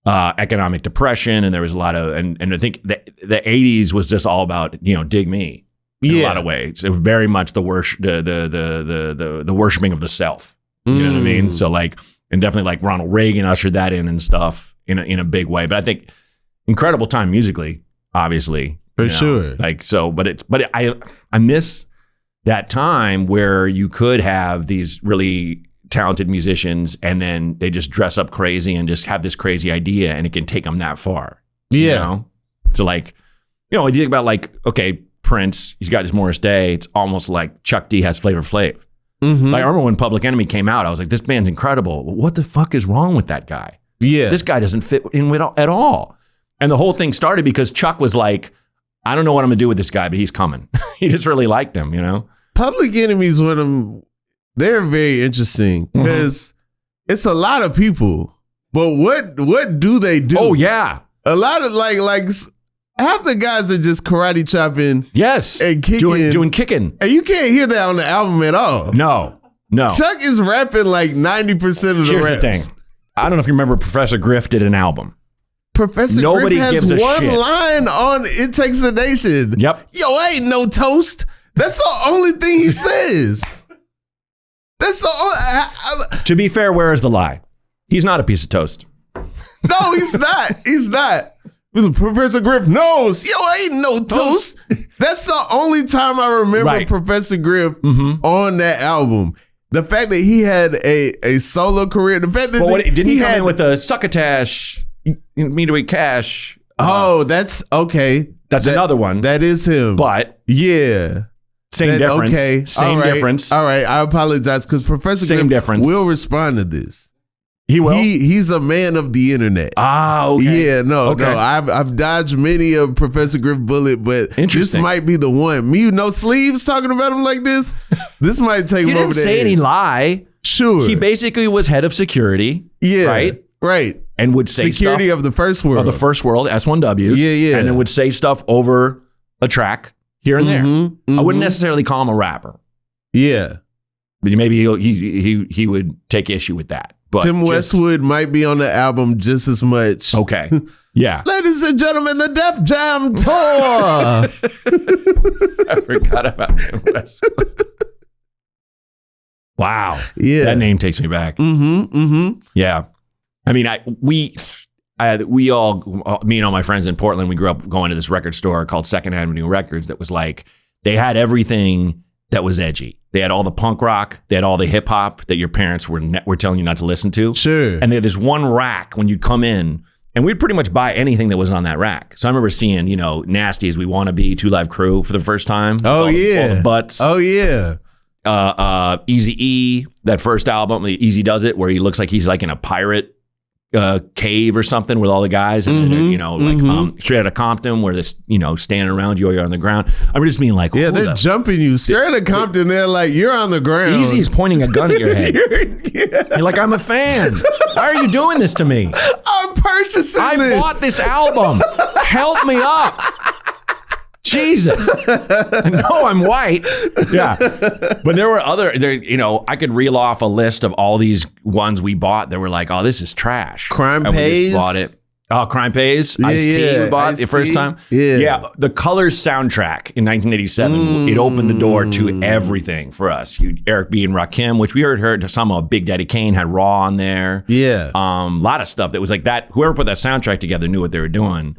economic depression, and there was a lot of, and I think the 80s was just all about, dig me in a lot of ways. It was very much the worshiping of the self. You know what I mean? So like, and definitely like Ronald Reagan ushered that in and stuff in a big way. But I think incredible time musically, obviously. For sure. Like, so, but I miss that time where you could have these really talented musicians and then they just dress up crazy and just have this crazy idea, and it can take them that far. Yeah. So like, you think about like, okay, Prince, he's got his Morris Day. It's almost like Chuck D has Flavor Flav. Like, I remember when Public Enemy came out, I was like, this band's incredible. What the fuck is wrong with that guy? Yeah. This guy doesn't fit in with at all. And the whole thing started because Chuck was like, I don't know what I'm gonna do with this guy, but he's coming. He just really liked him, Public Enemy's one of them. They're very interesting because it's a lot of people, but what do they do? Oh yeah, a lot of like half the guys are just karate chopping. Yes, and kicking, doing kicking, and you can't hear that on the album at all. No. Chuck is rapping like 90% of the raps. Here's the thing. I don't know if you remember, Professor Griff did an album. Professor Nobody Griff gives has a one shit. line on "It Takes a Nation." Yep. Yo, I ain't no toast. That's the only thing he says. That's the only. To be fair, where is the lie? He's not a piece of toast. No, he's not. He's not. Professor Griff knows. Yo, I ain't no toast. That's the only time I remember Professor Griff on that album. The fact that he had a solo career. The fact that didn't he come in with a succotash, me to eat cash, Oh, that's okay. That's another one. That is him. But yeah. Same difference. Okay. Same difference. All right. I apologize because Professor Griff will respond to this. He will? He's a man of the internet. Ah, okay. Yeah, no. I've dodged many of Professor Griff bullet, but this might be the one. Me, no sleeves, talking about him like this. This might take him over there. He didn't say any lie. Sure. He basically was head of security. Yeah. Right. And would say security stuff of the first world. Of the first world, S1Ws. Yeah. And then would say stuff over a track here and there. I wouldn't necessarily call him a rapper. Yeah. But maybe he would take issue with that. But Tim Westwood might be on the album just as much. Okay. Yeah. Ladies and gentlemen, the Def Jam tour. I forgot about Tim Westwood. Wow. Yeah. That name takes me back. Yeah. I mean, me and all my friends in Portland, we grew up going to this record store called Second Avenue Records that was like, they had everything that was edgy. They had all the punk rock. They had all the hip hop that your parents were telling you not to listen to. Sure. And they had this one rack when you'd come in, and we'd pretty much buy anything that was on that rack. So I remember seeing, Nasty As We Wanna Be, 2 Live Crew for the first time. Oh, yeah. All the Butts. Oh, yeah. Eazy-E, that first album, Easy Does It, where he looks like he's like in a pirate cave or something with all the guys, and Straight Outta Compton, where this, standing around you or you're on the ground. I'm just being like, they're jumping you. Straight Outta Compton, they're like, you're on the ground. Easy's pointing a gun at your head. You're like, I'm a fan. Why are you doing this to me? I'm purchasing this. I bought this album. Help me up. Jesus. No, I'm white. Yeah. But there were I could reel off a list of all these ones we bought that were like, oh, this is trash. Crime Pays. Bought it. Oh, Crime Pays. Ice-T we bought the first time. Yeah. The Colors soundtrack in 1987, it opened the door to everything for us. Eric B. and Rakim, which we heard some of Big Daddy Kane had Raw on there. Yeah. A lot of stuff that was like that. Whoever put that soundtrack together knew what they were doing.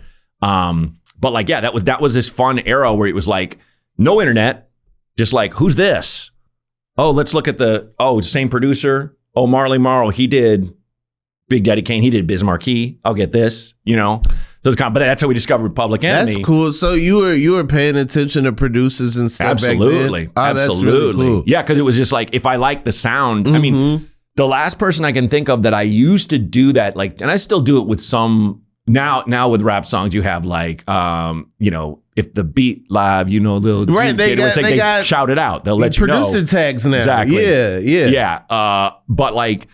But like, yeah, that was this fun era where it was like, no internet, just like, who's this? Oh, let's look at same producer. Oh, Marley Marl, he did Big Daddy Kane, he did Biz Markie. I'll get this, So it's but that's how we discovered Public Enemy. That's cool. So you were paying attention to producers and stuff Absolutely. back then? Absolutely. That's really cool. Yeah, because it was just like, if I like the sound, I mean, the last person I can think of that I used to do that, like, and I still do it with some. Now with rap songs, you have like, if the beat live, little right, they got shout it out. They'll let you know. Producer tags now. Exactly. Yeah. But like,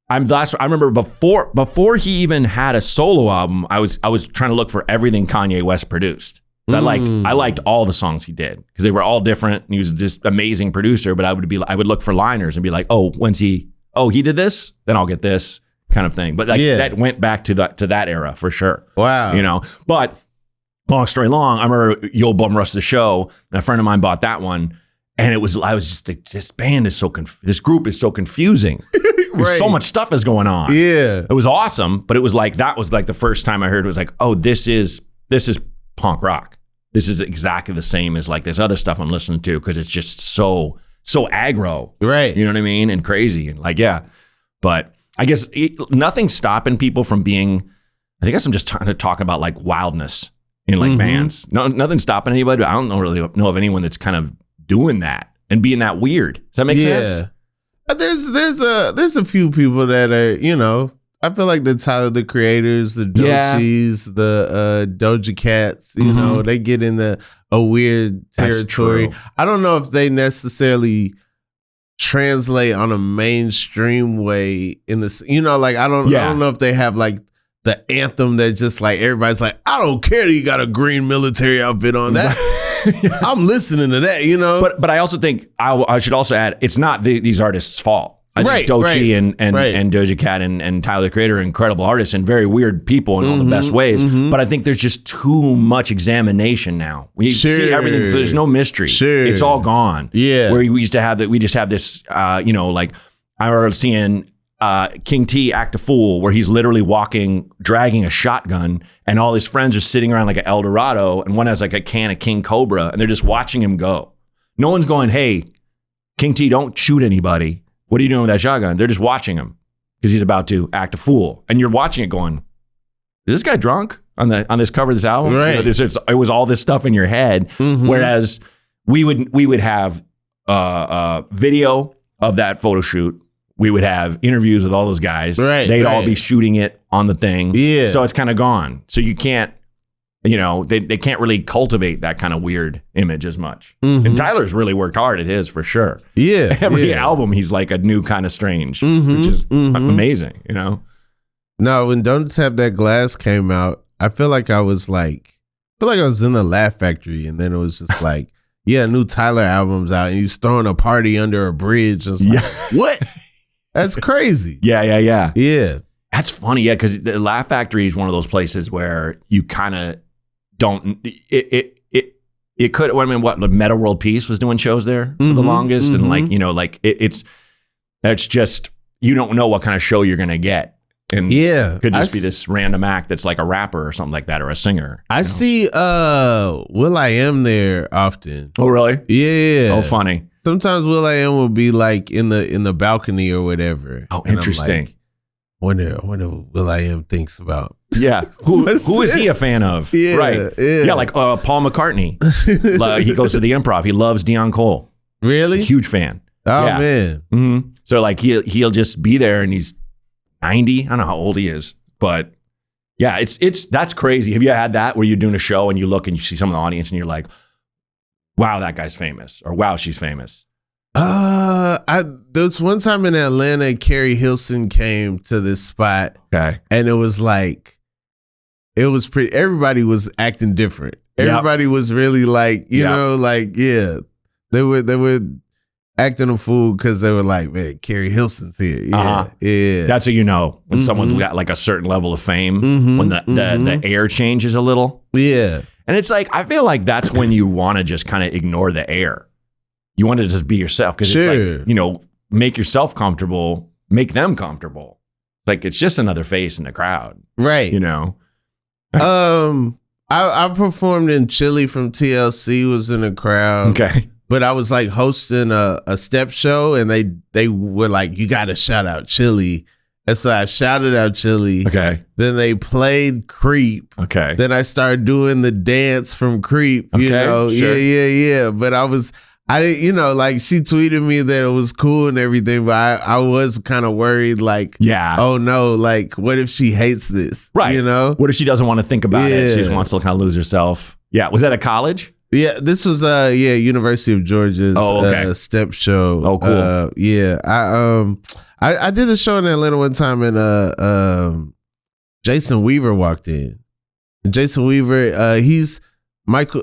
I remember before he even had a solo album, I was trying to look for everything Kanye West produced. I liked all the songs he did because they were all different. And he was just amazing producer. But I would look for liners and be like, he did this, then I'll get this. Kind of thing, but that went back to that era for sure. Wow, But long story long, I remember You'll Bum Rush the Show, and a friend of mine bought that one, and I was just like, this band is this group is so confusing. There's so much stuff is going on. Yeah, it was awesome, but it was like that was like the first time I heard it was like, oh, this is punk rock. This is exactly the same as like this other stuff I'm listening to because it's just so aggro, right? You know what I mean? And crazy, and like but. I guess nothing's stopping people from being, I guess I'm just trying to talk about like wildness in like bands. No, nothing's stopping anybody. I don't really know of anyone that's kind of doing that and being that weird. Does that make sense? There's a few people that are, I feel like the Tyler, the Creators, the Dochies, the Doja Cats, they get in a weird territory. I don't know if they necessarily translate on a mainstream way in this, I don't know if they have like the anthem that just like everybody's like, I don't care that you got a green military outfit on that. I'm listening to that, But I also think I should also add, it's not these artists' fault. I think Doechii and Doja Cat and Tyler the Creator are incredible artists and very weird people in all the best ways. But I think there's just too much examination now. We see everything. There's no mystery. It's all gone. Yeah. Where we used to have that. We just have this. Like I remember seeing King T act a fool, where he's literally dragging a shotgun, and all his friends are sitting around like an El Dorado, and one has like a can of King Cobra, and they're just watching him go. No one's going, "Hey, King T, don't shoot anybody. What are you doing with that shotgun?" They're just watching him because he's about to act a fool. And you're watching it going, is this guy drunk? on this cover of this album. Right. You know, it was all this stuff in your head. Whereas we would have video of that photo shoot. We would have interviews with all those guys. Right. They'd all be shooting it on the thing. Yeah. So it's kind of gone. So you can't, you know, they can't really cultivate that kind of weird image as much. And Tyler's really worked hard at his for sure. Yeah. Every album, he's like a new kind of strange, which is amazing, you know? No, when Don't Tap That Glass came out, I feel like I was in the Laugh Factory, and then it was just like, yeah, new Tyler album's out, and he's throwing a party under a bridge. It's like, what? That's crazy. Yeah. That's funny, yeah, because the Laugh Factory is one of those places where you kind of don't. It could. I mean, what? Meta World Peace was doing shows there for the longest, and like, you know, like it's just, you don't know what kind of show you're gonna get, and yeah, could just be this random act that's like a rapper or something like that, or a singer. I see will.i.am there often. Oh, really? Yeah. Oh, funny. Sometimes will.i.am will be like in the balcony or whatever. Oh, interesting. Wonder what will.i.am thinks about. Yeah. Who is he a fan of? Yeah, right. Yeah, like Paul McCartney. He goes to the Improv. He loves Deon Cole. Really? Huge fan. Oh, yeah. man. Mm-hmm. So like he'll just be there, and he's 90. I don't know how old he is, but yeah, it's that's crazy. Have you had that where you're doing a show and you look and you see some of the audience and you're like, wow, that guy's famous, or wow, she's famous? There was one time in Atlanta, Carrie Hilson came to this spot. Okay. And it was like, it was pretty, everybody was acting different. Everybody was really like, you know, like, yeah, they were acting a fool because they were like, man, Carrie Hilson's here. Yeah. Yeah. That's how you know when someone's got like a certain level of fame, when the air changes a little. Yeah. And it's like, I feel like that's when you want to just kind of ignore the air. You want to just be yourself, because it's like, you know, make yourself comfortable, make them comfortable. Like, it's just another face in the crowd. Right. You know? I performed in Chili from TLC, was in the crowd. Okay. But I was like hosting a step show, and they were like, you got to shout out Chili. And so I shouted out Chili. Okay. Then they played Creep. Okay. Then I started doing the dance from Creep. You know? Sure. Yeah. But you know, like, she tweeted me that it was cool and everything, but I was kind of worried, like, oh no, like, what if she hates this? Right. You know? What if she doesn't want to think about it? She just wants to kind of lose herself. Yeah. Was that at college? Yeah, this was University of Georgia's step show. Oh, cool. Yeah. I did a show in Atlanta one time, and Jason Weaver walked in. And Jason Weaver, he's Michael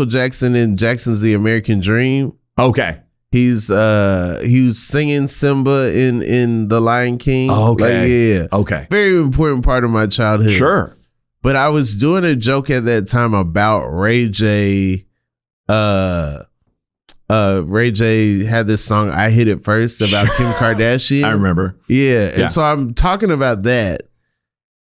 Jackson in Jackson's The American Dream. Okay. He was singing Simba in The Lion King. Oh, okay. Like, yeah. Okay. Very important part of my childhood. Sure. But I was doing a joke at that time about Ray J. Ray J had this song, I Hit It First, about Kim Kardashian. I remember. Yeah. And so I'm talking about that.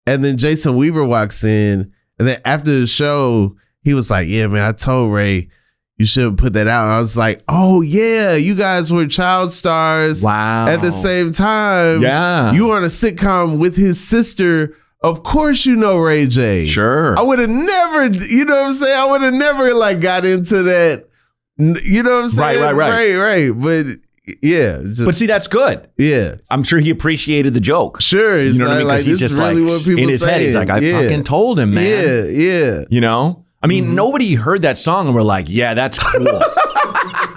And then Jason Weaver walks in. And then after the show, he was like, yeah, man, I told Ray you shouldn't put that out. And I was like, oh, yeah, you guys were child stars. Wow. At the same time. Yeah. You were on a sitcom with his sister. Of course you know Ray J. Sure. I would have never, you know what I'm saying? I would have never like got into that. You know what I'm saying? Right. But yeah. But see, that's good. Yeah. I'm sure he appreciated the joke. Sure. You know what I mean? Because he's just really like, what people in his head, he's like, I fucking told him, man. Yeah. You know? I mean, nobody heard that song and we're like, yeah, that's cool.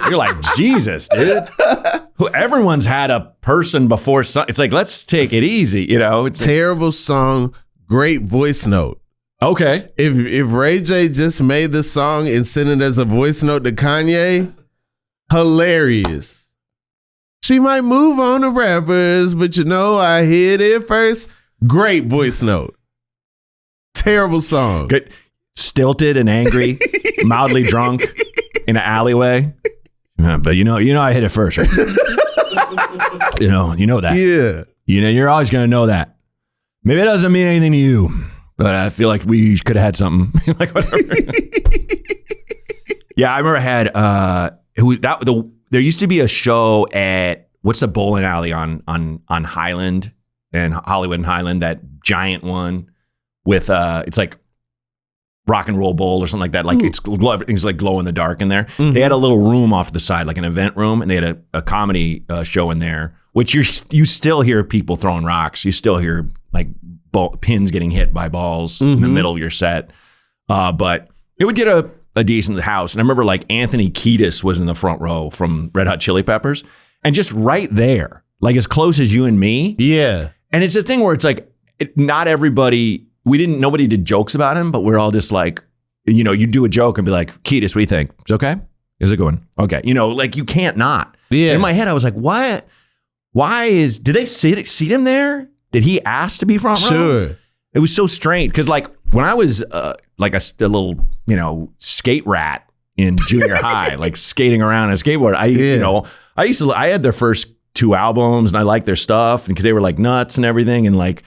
You're like, Jesus, dude. Everyone's had a person before. It's like, let's take it easy, you know? It's terrible song, great voice note. Okay. If Ray J just made the song and sent it as a voice note to Kanye, hilarious. She might move on to rappers, but you know, I hit it first. Great voice note. Terrible song. Good. Stilted and angry, mildly drunk in an alleyway. But you know, I hit it first. Right? you know that. Yeah. You know, you're always gonna know that. Maybe it doesn't mean anything to you, but I feel like we could have had something. Like whatever. Yeah, I remember I had there used to be a show at what's the bowling alley on Highland and Hollywood and Highland, that giant one with it's like Rock and Roll Bowl or something like that. Like everything's like glow in the dark in there. Mm-hmm. They had a little room off the side, like an event room, and they had a comedy show in there, which you still hear people throwing rocks. You still hear like pins getting hit by balls in the middle of your set. But it would get a decent house. And I remember like Anthony Kiedis was in the front row from Red Hot Chili Peppers, and just right there, like as close as you and me. Yeah. And it's a thing where it's like, not everybody, nobody did jokes about him, but we're all just like, you know, you do a joke and be like, Kiedis, what do you think? It's okay? Is it going? Okay. You know, like you can't not. Yeah. In my head, I was like, what? Did they seat him there? Did he ask to be front row? Sure. It was so strange. Cause like when I was like a little, you know, skate rat in junior high, like skating around on a skateboard, I had their first 2 albums and I liked their stuff because they were like nuts and everything. And like,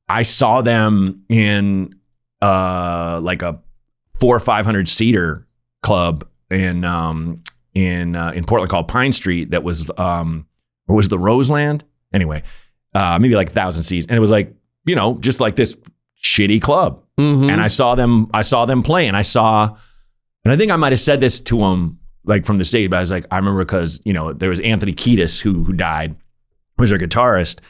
I saw them in like a 400 or 500 seater club in Portland called Pine Street. That was or was the Roseland? Anyway, maybe like 1,000 seats, and it was like, you know, just like this shitty club. Mm-hmm. And I saw them play, and I think I might have said this to them like from the stage, but I was like, I remember because, you know, there was Anthony Kiedis who died, who was their guitarist.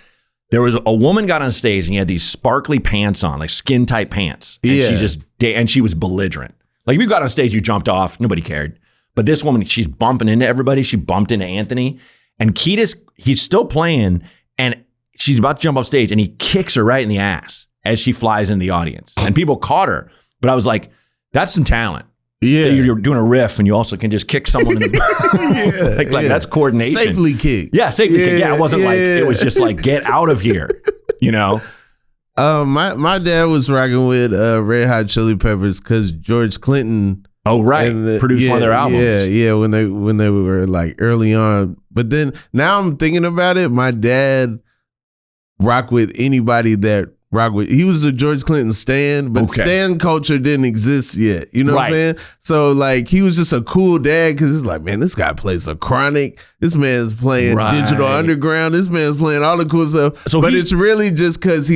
There was a woman got on stage and he had these sparkly pants on, like skin tight pants. And she was belligerent. Like if you got on stage, you jumped off, nobody cared. But this woman, she's bumping into everybody. She bumped into Anthony, and Kiedis, he's still playing, and she's about to jump off stage and he kicks her right in the ass as she flies in the audience. And people caught her, but I was like, that's some talent. Yeah. You're doing a riff and you also can just kick someone in the like that's coordination. Safely kick. Yeah, safely kick. Yeah, it wasn't like it was just like get out of here, you know. My dad was rocking with Red Hot Chili Peppers because George Clinton produced one of their albums. Yeah, when they were like early on. But then now I'm thinking about it, my dad rocked with anybody that he was a George Clinton stan, but stan culture didn't exist yet. You know what I'm saying? So like he was just a cool dad because it's like, man, this guy plays the Chronic. This man's playing Digital Underground. This man's playing all the cool stuff. But it's really just because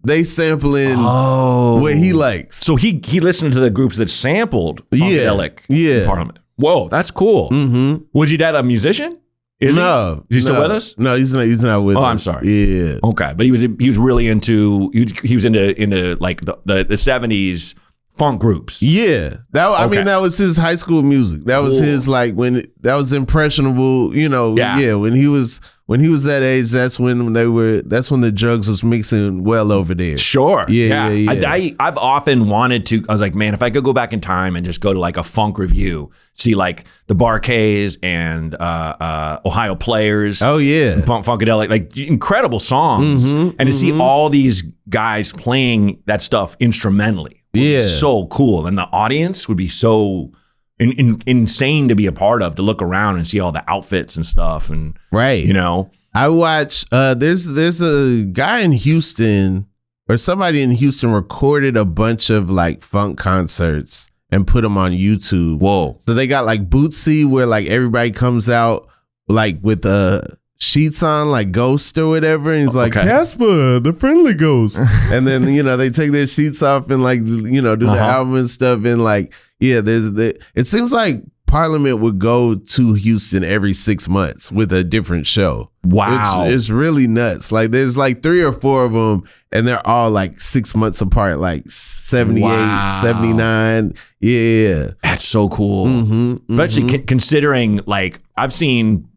they sampling what he likes. So he listened to the groups that sampled Funkadelic Parliament. Whoa, that's cool. Mm-hmm. Was your dad a musician? Is he still with us? No, he's not with us. Oh, I'm sorry. Yeah. Okay, but he was really into like the 70s funk groups. Yeah. I mean that was his high school music. That was his like that was impressionable, you know. Yeah, when he was that age, that's when the drugs was mixing well over there. Sure. Yeah. I've often wanted to. I was like, man, if I could go back in time and just go to like a funk review, see like the Bar-Kays and Ohio Players. Oh yeah, Funkadelic, like incredible songs, and to see all these guys playing that stuff instrumentally. Yeah, so cool, and the audience would be so insane to be a part of, to look around and see all the outfits and stuff, and you know. I watch. There's a guy in Houston, or somebody in Houston recorded a bunch of like funk concerts and put them on YouTube. Whoa! So they got like Bootsy, where like everybody comes out like with sheets on, like Ghost or whatever, and he's like, Casper, the friendly ghost. And then, you know, they take their sheets off and like, you know, do the album and stuff. And like, yeah, it seems like Parliament would go to Houston every 6 months with a different show. Wow. It's really nuts. Like there's like 3 or 4 of them and they're all like 6 months apart, like 78, 79. Yeah. That's so cool. Especially considering like I've seen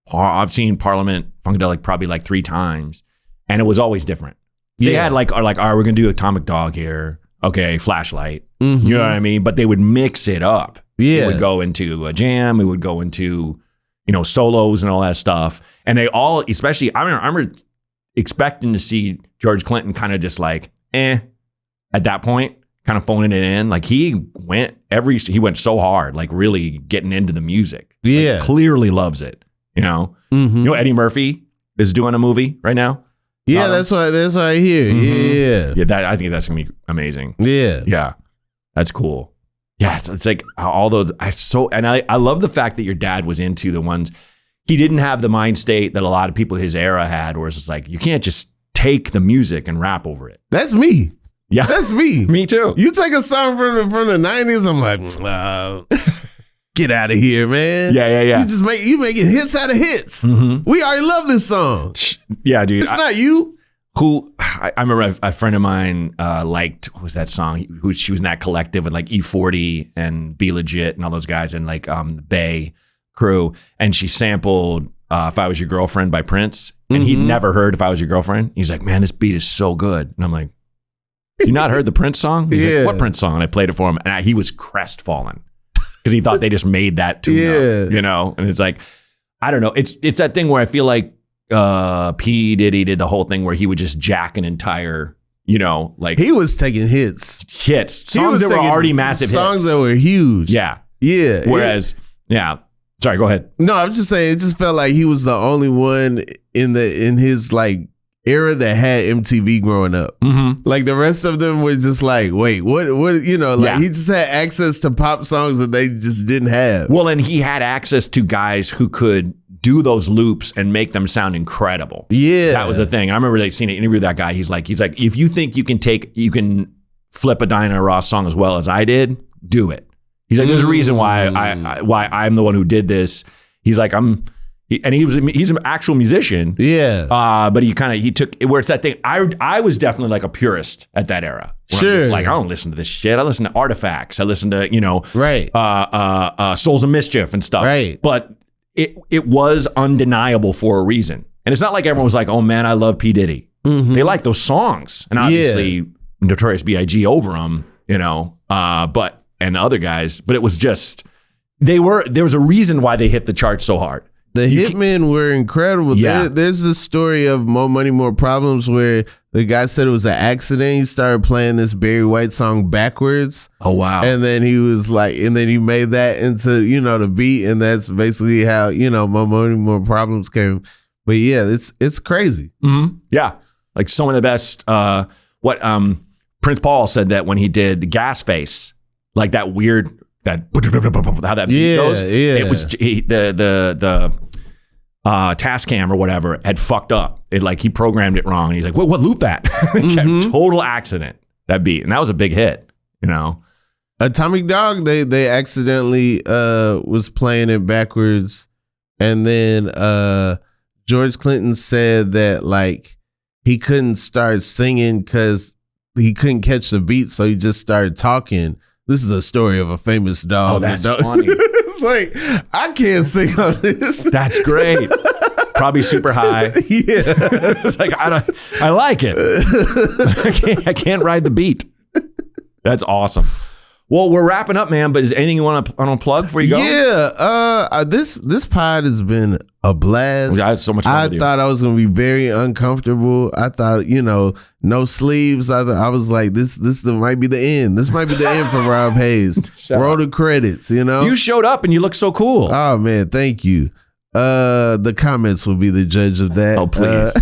Parliament Funkadelic probably like 3 times, and it was always different. They had like, all right, we're gonna do Atomic Dog here. Okay, Flashlight. You know what I mean? But they would mix it up. Yeah, we would go into a jam. We would go into, you know, solos and all that stuff. And they all, especially, I remember expecting to see George Clinton kind of just like, at that point, kind of phoning it in. Like he went so hard, like really getting into the music. Yeah, like, clearly loves it. You know, you know, Eddie Murphy is doing a movie right now. Yeah, that's what I hear. Yeah, I think that's gonna be amazing. Yeah, that's cool. Yeah, it's like all those. I love the fact that your dad was into the ones. He didn't have the mind state that a lot of people his era had, where it's just like you can't just take the music and rap over it. That's me. Yeah. That's me. Me too. You take a song from the 90s, I'm like, get out of here, man. Yeah. You making hits out of hits. Mm-hmm. We already love this song. Yeah, dude. It's not you. I remember a friend of mine liked, what was that song? She was in that collective with like E40 and Be Legit and all those guys and like the Bay crew. And she sampled If I Was Your Girlfriend by Prince. And he'd never heard If I Was Your Girlfriend. He's like, man, this beat is so good. And I'm like, you not heard the Prince song? He's like, what Prince song? And I played it for him. And he was crestfallen because he thought they just made that tune up, you know? And it's like, I don't know. It's that thing where I feel like P. Diddy did the whole thing where he would just jack an entire, you know, like he was taking hits, songs that were already massive songs hits. That were huge. Yeah. Whereas, sorry, go ahead. No, I was just saying, it just felt like he was the only one in his like era that had MTV growing up. Mm-hmm. Like the rest of them were just like, wait, what, you know, like he just had access to pop songs that they just didn't have. Well, and he had access to guys who could do those loops and make them sound incredible. Yeah. That was the thing. I remember seeing an interview with that guy. He's like, if you think you can flip a Diana Ross song as well as I did, do it. He's like, there's a reason why I'm the one who did this. He's like, he's an actual musician. Yeah. But he took where it's that thing. I was definitely like a purist at that era. Sure. I'm just like, I don't listen to this shit. I listen to Artifacts. I listen to, Souls of Mischief and stuff. Right. But it was undeniable for a reason. And it's not like everyone was like, oh man, I love P. Diddy. Mm-hmm. They like those songs. And obviously Notorious B.I.G. over them, you know, and other guys. But it was just, there was a reason why they hit the charts so hard. The Hitmen were incredible. Yeah. There's this story of More Money, More Problems where the guy said it was an accident. He started playing this Barry White song backwards. Oh, wow. And then he was like, and then he made that into, you know, the beat. And that's basically how, you know, More Money, More Problems came. But yeah, it's crazy. Mm-hmm. Yeah. Like some of the best, Prince Paul said that when he did Gas Face, like that weird, how that beat goes. Yeah. It was the Tascam or whatever had fucked up. He programmed it wrong. And he's like, what loop that? Total accident, that beat. And that was a big hit, you know. Atomic Dog, they accidentally was playing it backwards. And then George Clinton said that like he couldn't start singing because he couldn't catch the beat. So he just started talking. This is a story of a famous dog. Oh, that's funny. It's like, I can't sing on this. That's great. Probably super high. Yeah. It's like, I like it. I can't ride the beat. That's awesome. Well, we're wrapping up, man, but is anything you want to plug before you go? Yeah. This pod has been a blast. I had so much fun with you. Thought I was going to be very uncomfortable. I thought, you know, no sleeves. I was like, this might be the end. This might be the end for Rob Haze. Roll the credits, you know? You showed up and you look so cool. Oh, man, thank you. The comments will be the judge of that. Oh, please.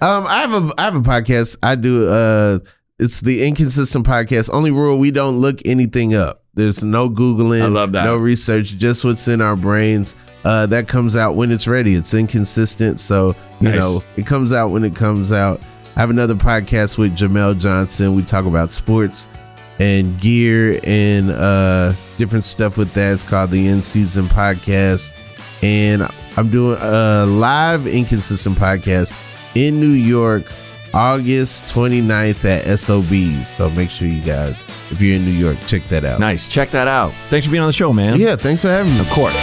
I have a podcast. I do it's the Inconsistent Podcast. Only rule, we don't look anything up. There's no Googling. I love that. No research, just what's in our brains. That comes out when it's ready. It's inconsistent. So, you know, it comes out when it comes out. I have another podcast with Jamel Johnson. We talk about sports and gear and different stuff with that. It's called the In Season Podcast. And I'm doing a live Inconsistent Podcast in New York, August 29th at SOBs. So make sure you guys, if you're in New York, check that out. Nice. Check that out. Thanks for being on the show, man. Yeah, thanks for having me. Of course.